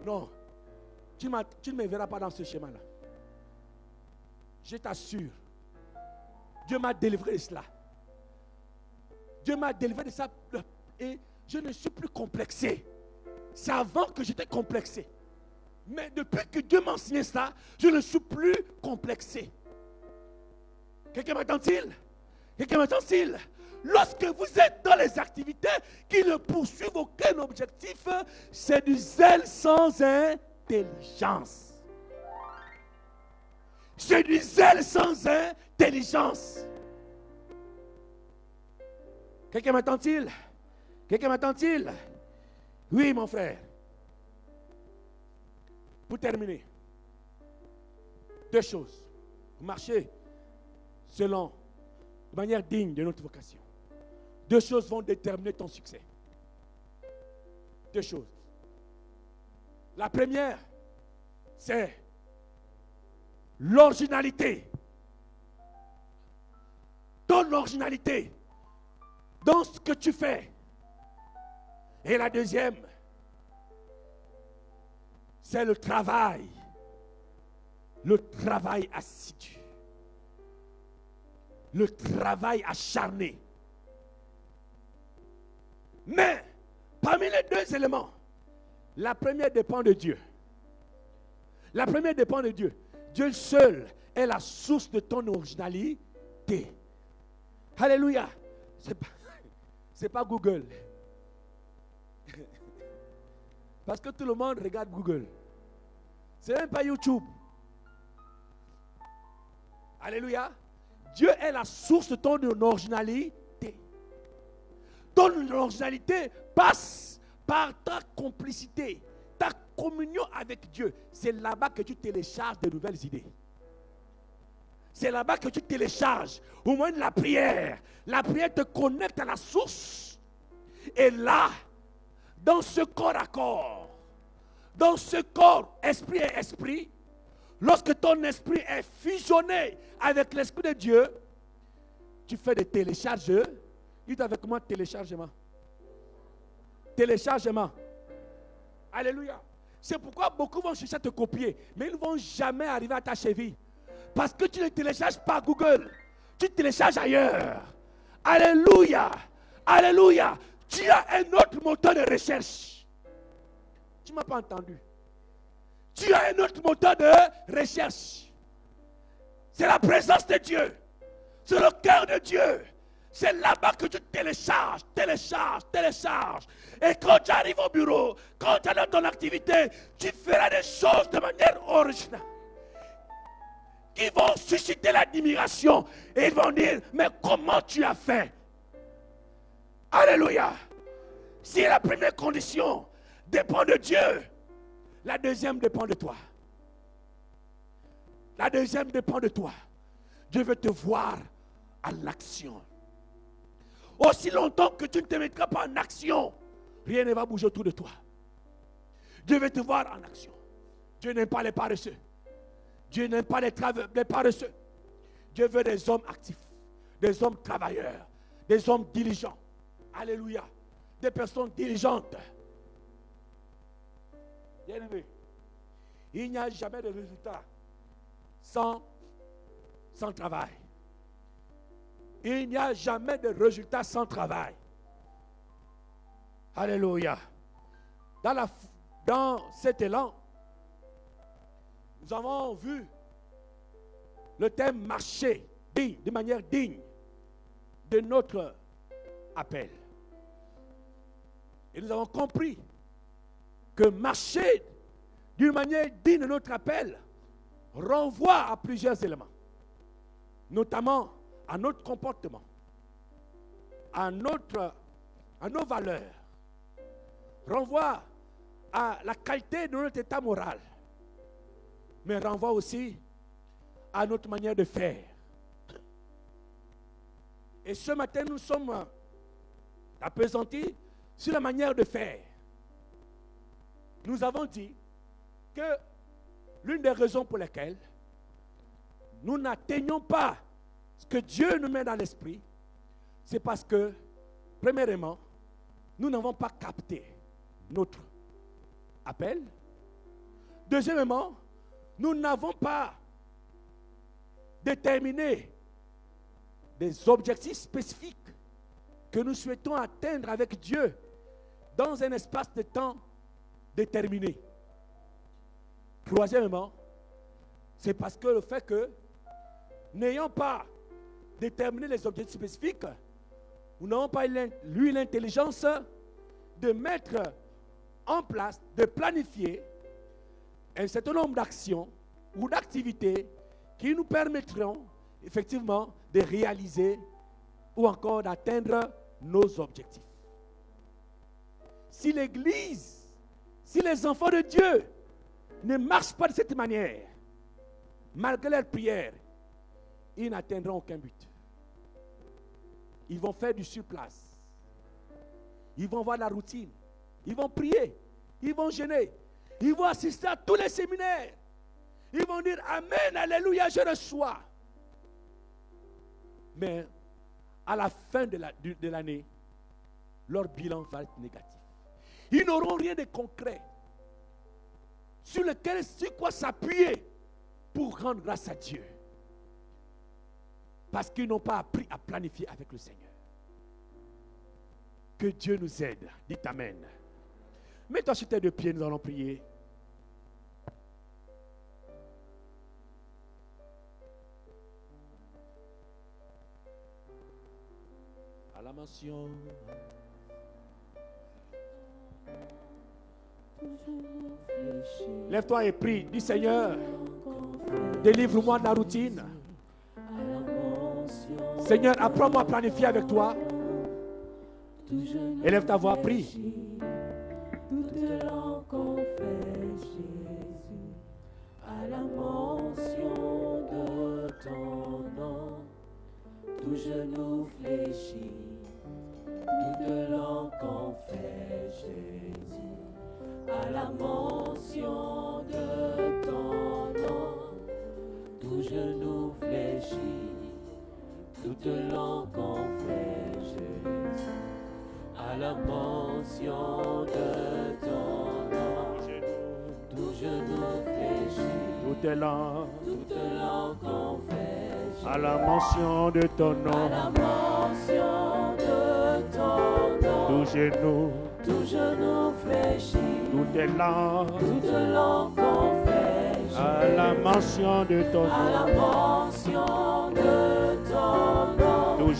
Non, tu ne me verras pas dans ce schéma-là. Je t'assure. Dieu m'a délivré de cela. Dieu m'a délivré de ça. Et je ne suis plus complexé. C'est avant que j'étais complexé. Mais depuis que Dieu m'a enseigné ça, je ne suis plus complexé. Quelqu'un m'entend-il? Quelqu'un m'entend-il? Lorsque vous êtes dans les activités qui ne poursuivent aucun objectif, c'est du zèle sans intelligence. C'est du zèle sans intelligence. Quelqu'un m'entend-il? Quelqu'un m'entend-il? Oui, mon frère. Pour terminer, deux choses. Vous marchez de manière digne de notre vocation. Deux choses vont déterminer ton succès. Deux choses. La première, c'est l'originalité. Ton originalité dans ce que tu fais. Et la deuxième, c'est le travail assidu, le travail acharné. Mais, parmi les deux éléments, la première dépend de Dieu. La première dépend de Dieu. Dieu seul est la source de ton originalité. Alléluia. Ce n'est pas Google. Parce que tout le monde regarde Google. Ce n'est même pas YouTube. Alléluia. Dieu est la source de ton originalité. Ton originalité passe par ta complicité, ta communion avec Dieu. C'est là-bas que tu télécharges de nouvelles idées. C'est là-bas que tu télécharges au moins de la prière. La prière te connecte à la source. Et là, dans ce corps à corps, dans ce corps, esprit et esprit, lorsque ton esprit est fusionné avec l'esprit de Dieu, tu fais des télécharges. Dites avec moi téléchargement. Téléchargement. Alléluia. C'est pourquoi beaucoup vont chercher à te copier, mais ils ne vont jamais arriver à ta cheville. Parce que tu ne télécharges pas Google. Tu télécharges ailleurs. Alléluia. Alléluia. Tu as un autre moteur de recherche. Tu ne m'as pas entendu. Tu as un autre moteur de recherche. C'est la présence de Dieu. C'est le cœur de Dieu. C'est là-bas que tu télécharges. Et quand tu arrives au bureau, quand tu es dans ton activité, tu feras des choses de manière originale qui vont susciter l'admiration. Et ils vont dire, mais comment tu as fait? Alléluia. Si la première condition dépend de Dieu, la deuxième dépend de toi. La deuxième dépend de toi. Dieu veut te voir en action. Aussi longtemps que tu ne te mettras pas en action, rien ne va bouger autour de toi. Dieu veut te voir en action. Dieu n'aime pas les paresseux. Dieu n'aime pas les paresseux. Dieu veut des hommes actifs, des hommes travailleurs, des hommes diligents. Alléluia. Des personnes diligentes. Bien-aimé, il n'y a jamais de résultat sans travail. Il n'y a jamais de résultat sans travail. Alléluia. Dans cet élan, nous avons vu le thème marcher de manière digne de notre appel. Et nous avons compris que marcher d'une manière digne de notre appel renvoie à plusieurs éléments, notamment à notre comportement, à nos valeurs, renvoie à la qualité de notre état moral, mais renvoie aussi à notre manière de faire. Et ce matin, nous sommes appesantis sur la manière de faire. Nous avons dit que l'une des raisons pour lesquelles nous n'atteignons pas ce que Dieu nous met dans l'esprit, c'est parce que, premièrement, nous n'avons pas capté notre appel. Deuxièmement, nous n'avons pas déterminé des objectifs spécifiques que nous souhaitons atteindre avec Dieu dans un espace de temps déterminé. Troisièmement, c'est parce que le fait que, n'ayant pas déterminé les objectifs spécifiques, nous n'avons pas eu l'intelligence de mettre en place, de planifier un certain nombre d'actions ou d'activités qui nous permettront effectivement de réaliser ou encore d'atteindre nos objectifs. Si l'Église, si les enfants de Dieu ne marchent pas de cette manière, malgré leurs prières, ils n'atteindront aucun but. Ils vont faire du surplace. Ils vont voir la routine. Ils vont prier. Ils vont jeûner. Ils vont assister à tous les séminaires. Ils vont dire Amen, Alléluia, je reçois. Mais à la fin de l'année, leur bilan va être négatif. Ils n'auront rien de concret sur quoi s'appuyer pour rendre grâce à Dieu. Parce qu'ils n'ont pas appris à planifier avec le Seigneur. Que Dieu nous aide. Dites Amen. Mets-toi sur tes deux pieds, nous allons prier. À la mention. Lève-toi et prie. Dis Seigneur, délivre-moi de la routine. Seigneur, apprends-moi à planifier avec toi. Élève ta voix, prie. Toute langue confesse Jésus à la mention de ton nom. Tout genou fléchit. Toute langue confesse Jésus à la mention de ton nom. Tout genou fléchit. Toute langue confesse Jésus à la mention de ton nom. Tout genou fléchit. Toute langue confesse à la mention de ton nom. à la mention de ton nom. Tout genou fléchit. toute langue confesse à la mention de ton à la nom. mention de ton nom. Tout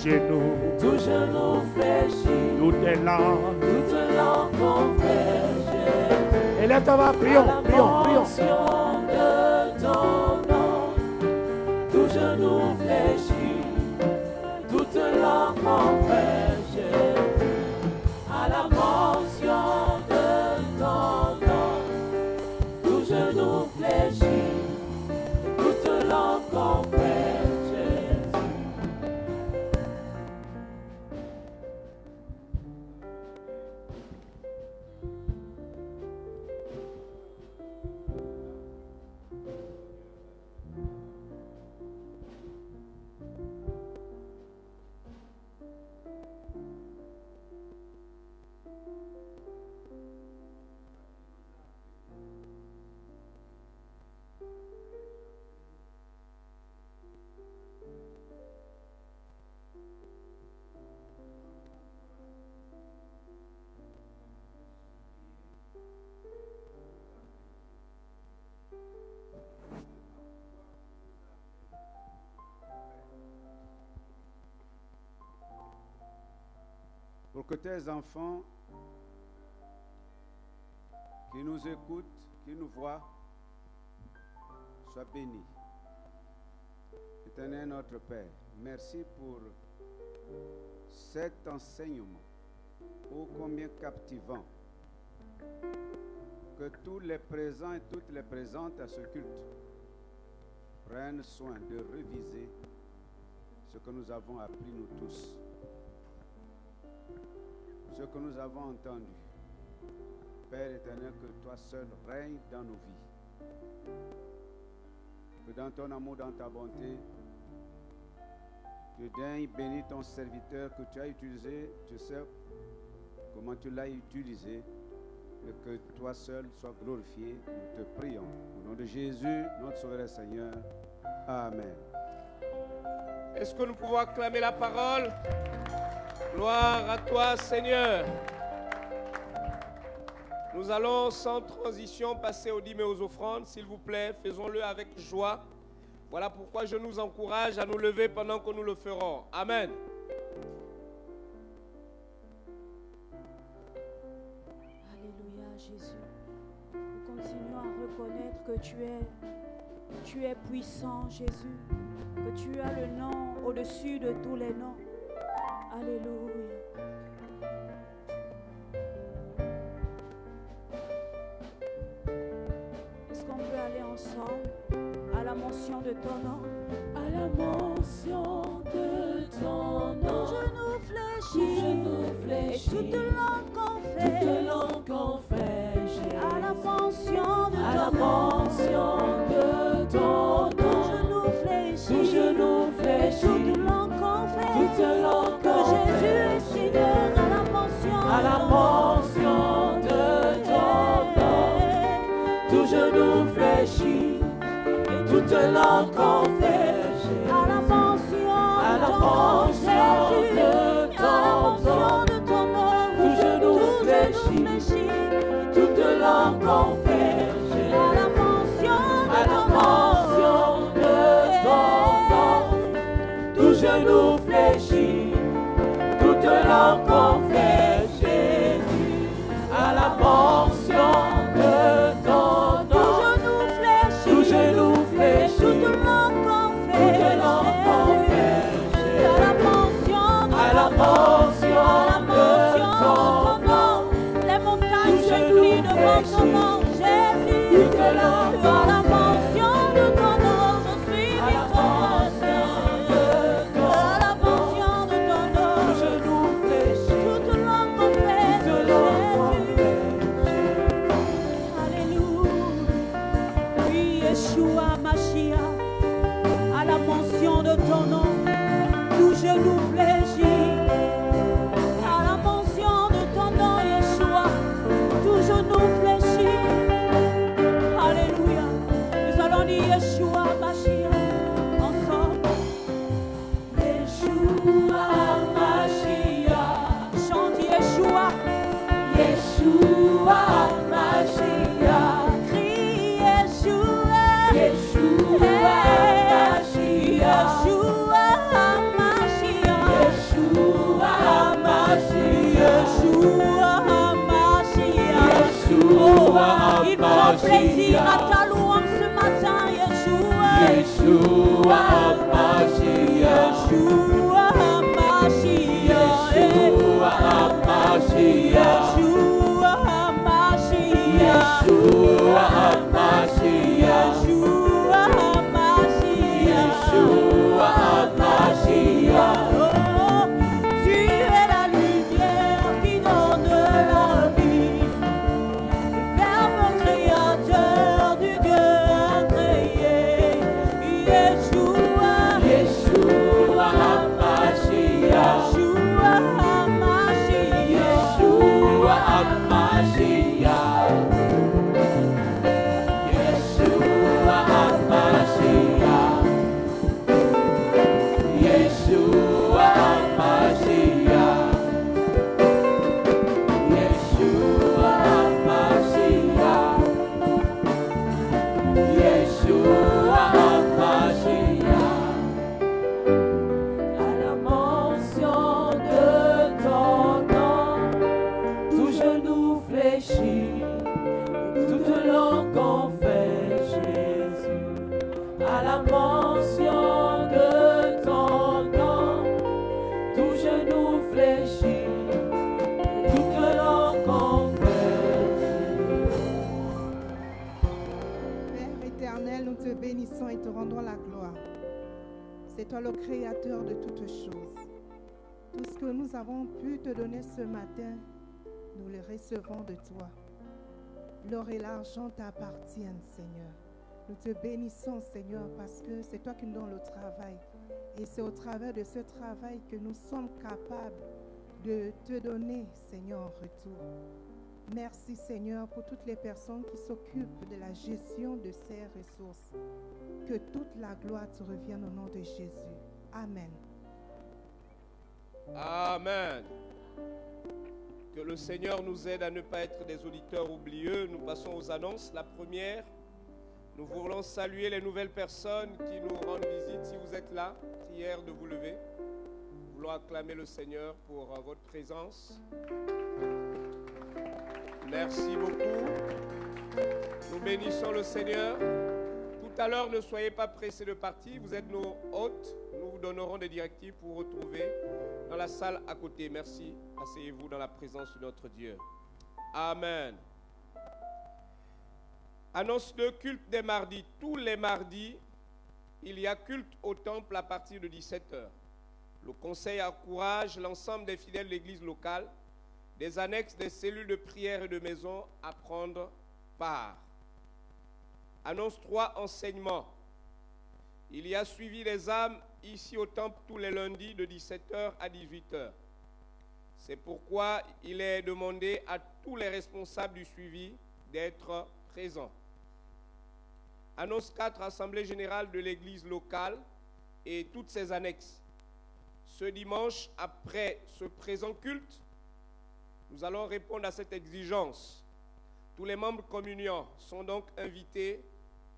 genou fléchit. toute langue. confesse Élève ta voix, prions, prions, prions. de ton nom. Tout genou fléchit. Toute langue confesse Jésus à la mention de ton nom. Tout genou fléchit. Toute langue confesse Jésus. Pour que tes enfants qui nous écoutent, qui nous voient, soient bénis. Éternel notre Père, merci pour cet enseignement, ô combien captivant, que tous les présents et toutes les présentes à ce culte prennent soin de réviser ce que nous avons appris nous tous. Ce que nous avons entendu. Père éternel, que toi seul règnes dans nos vies. Que dans ton amour, dans ta bonté, tu daignes bénir ton serviteur que tu as utilisé. Tu sais comment tu l'as utilisé. Et que toi seul sois glorifié. Nous te prions. Au nom de Jésus, notre Sauveur et Seigneur. Amen. Est-ce que nous pouvons acclamer la parole? Gloire à toi, Seigneur. Nous allons sans transition passer aux dîmes et aux offrandes. S'il vous plaît, faisons-le avec joie. Voilà pourquoi je nous encourage à nous lever pendant que nous le ferons. Amen. Alléluia, Jésus. Nous continuons à reconnaître que tu es puissant, Jésus. Que tu as le nom au-dessus de tous les noms. Alléluia. Est-ce qu'on peut aller ensemble à la mention de ton nom? À la mention de ton nom. Tout genou fléchit. Et toute langue confesse. Toute langue confesse À la mention de à la ton nom. mention de ton Tout nom. genou fléchit. Tout genou Et fléchit. toute langue confesse. Toute langue Que Jésus est confesse Seigneur à la mention à la de ton nom. mention de ton nom. Tout genou fléchit. Et toute langue confesse À la mention à la de ton nom, mention Jésus. de À la mention ton nom. de ton nom. Tout genou Tout fléchit. fléchit. Toute langue confesse À la mention à de la ton nom. mention de ton nom. Tout genou fléchit. Toute genou fléchit. À la mention de ton nom, Yeshua, tout genou fléchit. Alléluia. Nous allons dire Yeshua, Mashiach, ensemble. Yeshua, Mashiach. Chante Yeshua. Yeshua, Mashiach. Crie Yeshua. Yeshua, Mashiach. Yeshua, Mashiach. Yeshua, Mashiach. Yeshua, Mashiach. Il prend plaisir à ta louange ce matin, Yeshua. Yeshua, Mashiach. Yeshua, Mashiach. Yeshua, Mashiach. Yeshua, Mashiach. Yeshua, Mashiach. Yeshua, Mashiach. Oh, tu es la lumière qui donne la vie. Verbe créateur du Dieu incréé. Yeshua, Yeshua, Mashiach. Yeshua, Mashiach. Yeshua, Mashiach. Yeshua, Mashiach. Yeshua, Mashiach. Yeshua, Mashiach. Yeshua, Mashiach. À la mention de ton nom, tout genou fléchit, toute langue confesse Jésus. À la mention de ton nom, tout genou fléchit, toute langue confesse Père éternel, nous te bénissons et te rendons la gloire. C'est toi le créateur de toutes choses. Tout ce que nous avons pu te donner ce matin, nous le recevons de toi. L'or et l'argent t'appartiennent, Seigneur. Nous te bénissons, Seigneur, parce que c'est toi qui nous donnes le travail. Et c'est au travers de ce travail que nous sommes capables de te donner, Seigneur, en retour. Merci, Seigneur, pour toutes les personnes qui s'occupent de la gestion de ces ressources. Que toute la gloire te revienne au nom de Jésus. Amen. Amen. Que le Seigneur nous aide à ne pas être des auditeurs oublieux. Nous passons aux annonces. La première, nous voulons saluer les nouvelles personnes qui nous rendent visite. Si vous êtes là, prière de vous lever. Nous voulons acclamer le Seigneur pour votre présence. Merci beaucoup. Nous bénissons le Seigneur. Tout à l'heure, ne soyez pas pressés de partir. Vous êtes nos hôtes. Nous vous donnerons des directives pour vous retrouver dans la salle à côté. Merci. Asseyez-vous dans la présence de notre Dieu. Amen. Annonce de culte des mardis. Tous les mardis, il y a culte au temple à partir de 17h. Le conseil encourage l'ensemble des fidèles de l'église locale, des annexes, des cellules de prière et de maison à prendre part. Annonce 3, enseignement. Il y a suivi des âmes ici au temple tous les lundis de 17h à 18h. C'est pourquoi il est demandé à tous les responsables du suivi d'être présents. Annonce 4, Assemblée générale de l'église locale et toutes ses annexes. Ce dimanche, après ce présent culte, nous allons répondre à cette exigence. Tous les membres communiants sont donc invités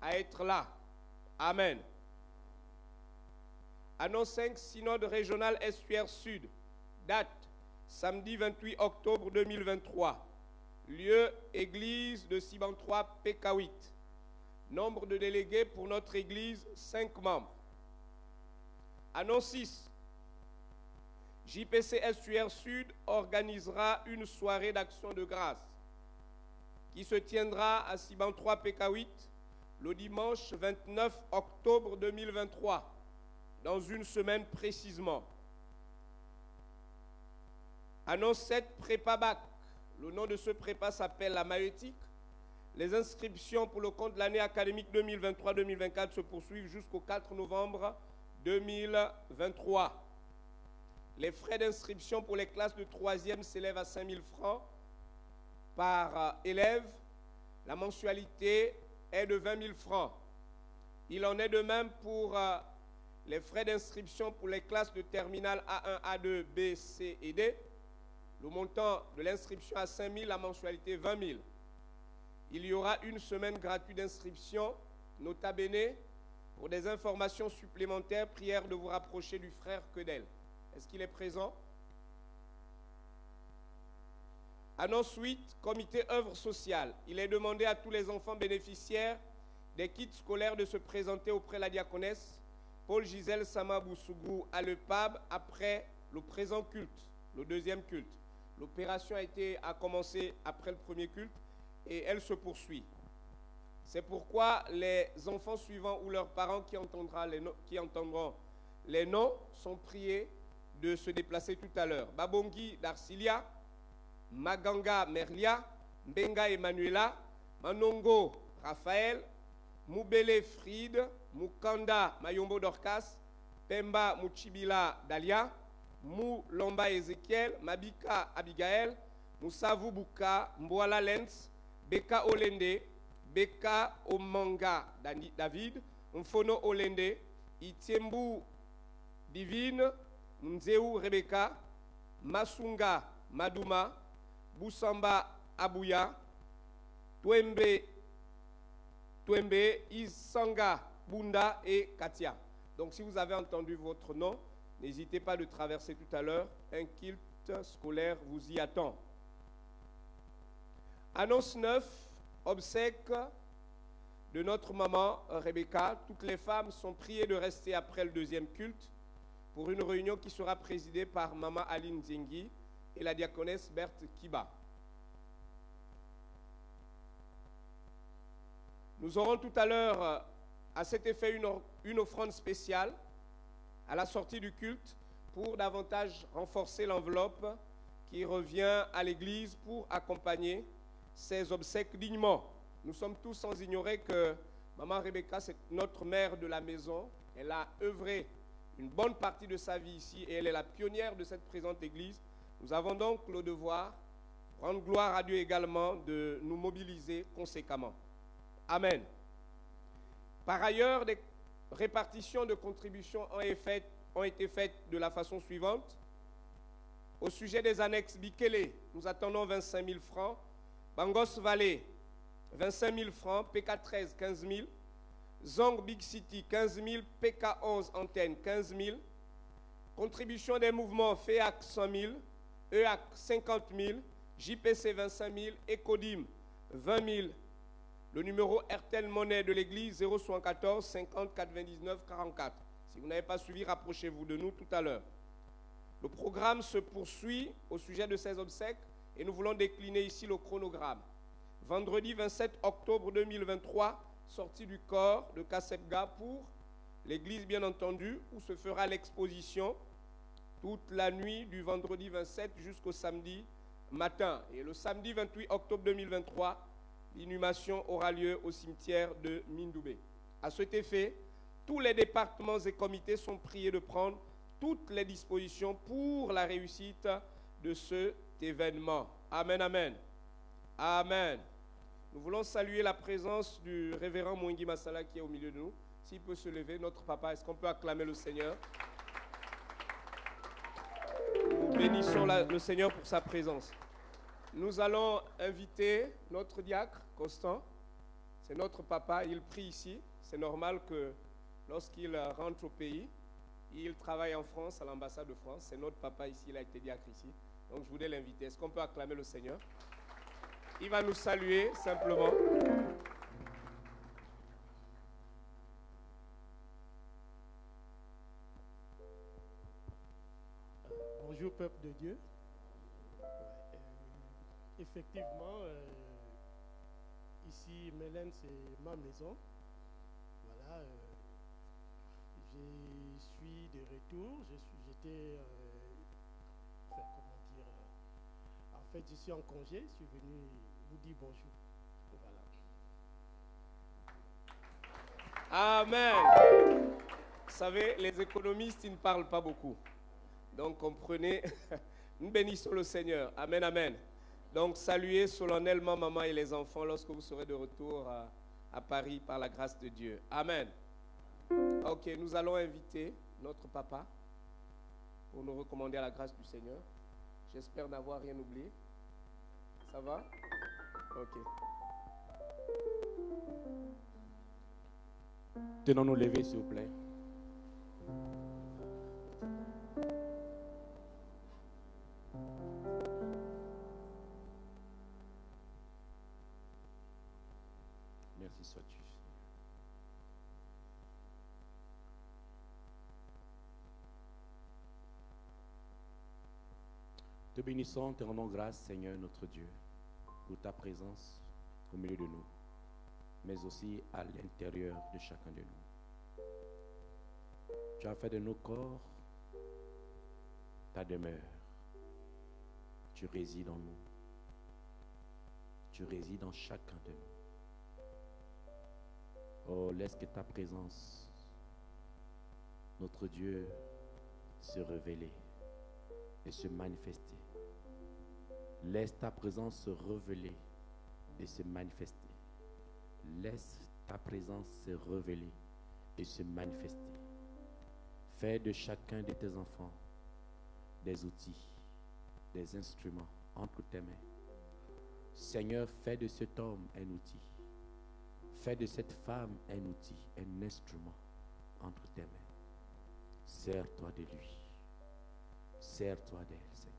à être là. Amen. Annonce 5, synode régional Estuaire Sud. Date, samedi 28 octobre 2023. Lieu, église de Siban 3, PK8. Nombre de délégués pour notre église, 5 membres. Annonce 6. JPC Estuaire Sud organisera une soirée d'action de grâce qui se tiendra à Siban 3 PK8 le dimanche 29 octobre 2023, dans une semaine précisément. Annonce 7, Prépa Bac. Le nom de ce prépa s'appelle la Maïeutique. Les inscriptions pour le compte de l'année académique 2023-2024 se poursuivent jusqu'au 4 novembre 2023. Les frais d'inscription pour les classes de 3e s'élèvent à 5 000 francs par élève. La mensualité est de 20 000 francs. Il en est de même pour les frais d'inscription pour les classes de terminale A1, A2, B, C et D. Le montant de l'inscription à 5 000, la mensualité 20 000. Il y aura une semaine gratuite d'inscription, nota bene. Pour des informations supplémentaires, prière de vous rapprocher du frère Quedel. Est-ce qu'il est présent? Annonce 8, comité œuvre sociale. Il est demandé à tous les enfants bénéficiaires des kits scolaires de se présenter auprès de la diaconesse Paul Gisèle Samabousougou à l'EPAB après le présent culte, le deuxième culte. L'opération a commencé après le premier culte et elle se poursuit. C'est pourquoi les enfants suivants ou leurs parents qui entendront les noms sont priés de se déplacer tout à l'heure. Babongi Darcilia, Maganga Merlia, Mbenga Emmanuela, Manongo Raphaël, Moubele Fried, Mukanda Mayombo Dorcas, Pemba Muchibila Dalia, Lomba Ezekiel, Mabika Abigail, Moussavu Buka, Mboala Lenz, Beka Olende, Beka Omanga David, Mfono Olende, Itiembu Divine, Nzeu Rebecca, Masunga Maduma, Boussamba Abouya, Twembe Isanga Bunda et Katia. Donc si vous avez entendu votre nom, n'hésitez pas de traverser tout à l'heure. Un culte scolaire vous y attend. Annonce 9, obsèque de notre maman Rebecca. Toutes les femmes sont priées de rester après le deuxième culte pour une réunion qui sera présidée par maman Aline Zengi et la diaconesse Berthe Kiba. Nous aurons tout à l'heure à cet effet une offrande spéciale à la sortie du culte pour davantage renforcer l'enveloppe qui revient à l'Église pour accompagner ces obsèques dignement. Nous sommes tous sans ignorer que maman Rebecca, c'est notre mère de la maison. Elle a œuvré une bonne partie de sa vie ici et elle est la pionnière de cette présente Église. Nous avons donc le devoir, rendre gloire à Dieu également, de nous mobiliser conséquemment. Amen. Par ailleurs, des répartitions de contributions ont été faites de la façon suivante. Au sujet des annexes Bikele, nous attendons 25 000 francs. Bangos Valley, 25 000 francs. PK13, 15 000. Zong Big City, 15 000. PK11 Antenne, 15 000. Contribution des mouvements FEAC, 100 000. EAC, 50 000. JPC, 25 000. ECODIM, 20 000. Le numéro RTL Monnaie de l'église 074 50 99 44. Si vous n'avez pas suivi, rapprochez-vous de nous tout à l'heure. Le programme se poursuit au sujet de ces obsèques et nous voulons décliner ici le chronogramme. Vendredi 27 octobre 2023, sortie du corps de Kassepga pour l'église bien entendu, où se fera l'exposition toute la nuit du vendredi 27 jusqu'au samedi matin. Et le samedi 28 octobre 2023, l'inhumation aura lieu au cimetière de Mindoubé. À cet effet, tous les départements et comités sont priés de prendre toutes les dispositions pour la réussite de cet événement. Amen, amen. Amen. Nous voulons saluer la présence du révérend Mwengi Masala qui est au milieu de nous. S'il peut se lever, notre papa, est-ce qu'on peut acclamer le Seigneur? Nous bénissons le Seigneur pour sa présence. Nous allons inviter notre diacre, Constant. C'est notre papa, il prie ici. C'est normal que lorsqu'il rentre au pays, il travaille en France, à l'ambassade de France. C'est notre papa ici, il a été diacre ici. Donc je voulais l'inviter. Est-ce qu'on peut acclamer le Seigneur? Il va nous saluer simplement. Bonjour peuple de Dieu. Effectivement, ici, Mélène, c'est ma maison. Voilà, je suis de retour. J'étais, en fait, je suis en congé. Je suis venu vous dire bonjour. Voilà. Amen. Vous savez, les économistes, ils ne parlent pas beaucoup. Donc comprenez, nous bénissons le Seigneur. Amen, amen. Donc saluez solennellement maman et les enfants lorsque vous serez de retour à Paris par la grâce de Dieu. Amen. Ok, nous allons inviter notre papa pour nous recommander à la grâce du Seigneur. J'espère n'avoir rien oublié. Ça va? Ok. Tenons-nous lever, s'il vous plaît. Merci sois-tu. Te bénissons, te rendons grâce, Seigneur notre Dieu, pour ta présence au milieu de nous, mais aussi à l'intérieur de chacun de nous. Tu as fait de nos corps ta demeure. Tu résides en nous. Tu résides en chacun de nous. Oh, laisse que ta présence, notre Dieu, se révéler et se manifester. Laisse ta présence se révéler et se manifester. Laisse ta présence se révéler et se manifester. Fais de chacun de tes enfants des outils, des instruments entre tes mains. Seigneur, fais de cet homme un outil. Fais de cette femme un outil, un instrument entre tes mains. Sers-toi de lui. Sers-toi d'elle, Seigneur.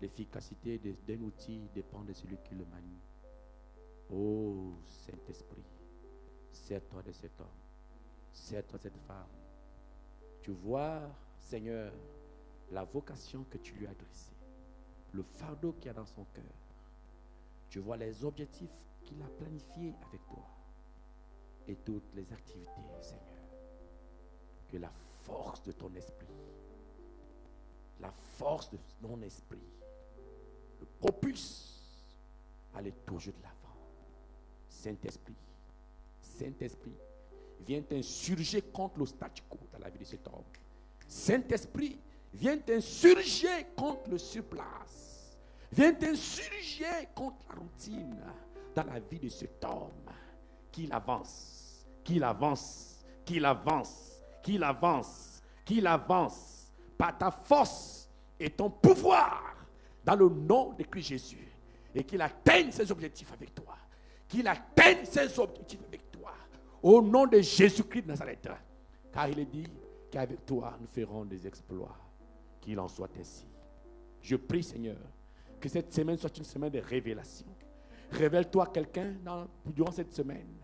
L'efficacité d'un outil dépend de celui qui le manie. Oh, Saint-Esprit, sers-toi de cet homme. Sers-toi de cette femme. Tu vois, Seigneur, la vocation que tu lui as adressée, le fardeau qu'il y a dans son cœur. Tu vois les objectifs qu'il a planifiés avec toi et toutes les activités, Seigneur. Que la force de ton esprit, la force de ton esprit, le propulse à aller toujours de l'avant. Saint-Esprit, Saint-Esprit, viens t'insurger contre le statu quo dans la vie de cet homme. Saint-Esprit, viens t'insurger contre le surplace. Viens t'insurger contre la routine dans la vie de cet homme. Qu'il avance, qu'il avance, qu'il avance, qu'il avance, qu'il avance par ta force et ton pouvoir dans le nom de Christ Jésus. Et qu'il atteigne ses objectifs avec toi. Qu'il atteigne ses objectifs avec toi. Au nom de Jésus-Christ de Nazareth. Car il est dit qu'avec toi, nous ferons des exploits. Qu'il en soit ainsi. Je prie, Seigneur, que cette semaine soit une semaine de révélation. Révèle-toi quelqu'un durant cette semaine.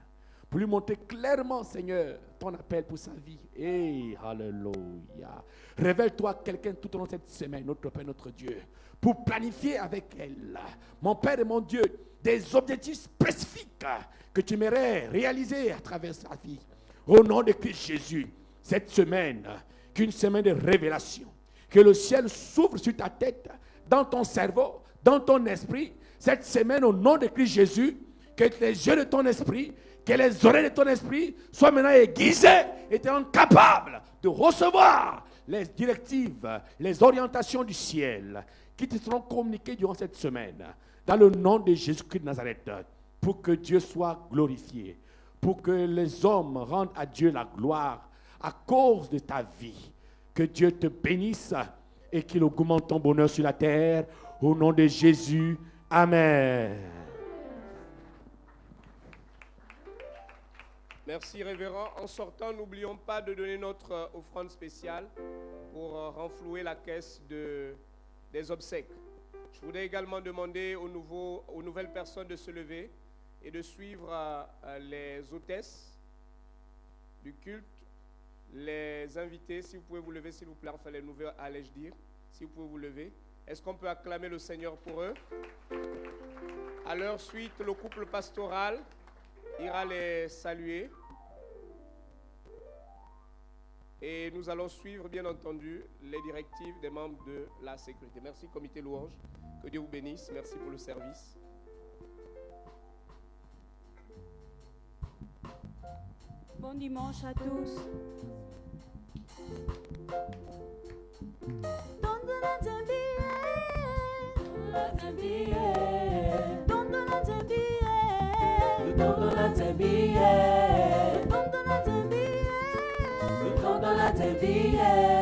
Pour lui montrer clairement, Seigneur, ton appel pour sa vie. Hey, alléluia. Révèle-toi quelqu'un tout au long de cette semaine, notre Père, notre Dieu, pour planifier avec elle, mon Père et mon Dieu, des objectifs spécifiques que tu aimerais réaliser à travers sa vie. Au nom de Christ Jésus, cette semaine, qu'une semaine de révélation, que le ciel s'ouvre sur ta tête, dans ton cerveau, dans ton esprit, cette semaine, au nom de Christ Jésus, que les yeux de ton esprit, que les oreilles de ton esprit soient maintenant aiguisées et capables de recevoir les directives, les orientations du ciel qui te seront communiquées durant cette semaine. Dans le nom de Jésus-Christ de Nazareth, pour que Dieu soit glorifié, pour que les hommes rendent à Dieu la gloire à cause de ta vie. Que Dieu te bénisse et qu'il augmente ton bonheur sur la terre. Au nom de Jésus, Amen. Merci, révérend. En sortant, n'oublions pas de donner notre offrande spéciale pour renflouer la caisse des obsèques. Je voudrais également demander aux nouvelles personnes de se lever et de suivre les hôtesses du culte, les invités. Si vous pouvez vous lever, s'il vous plaît, enfin les nouvelles, allais-je dire, si vous pouvez vous lever. Est-ce qu'on peut acclamer le Seigneur pour eux? À leur suite, le couple pastoral ira les saluer. Et nous allons suivre, bien entendu, les directives des membres de la sécurité. Merci, comité louange. Que Dieu vous bénisse. Merci pour le service. Bon dimanche à tous. servirai.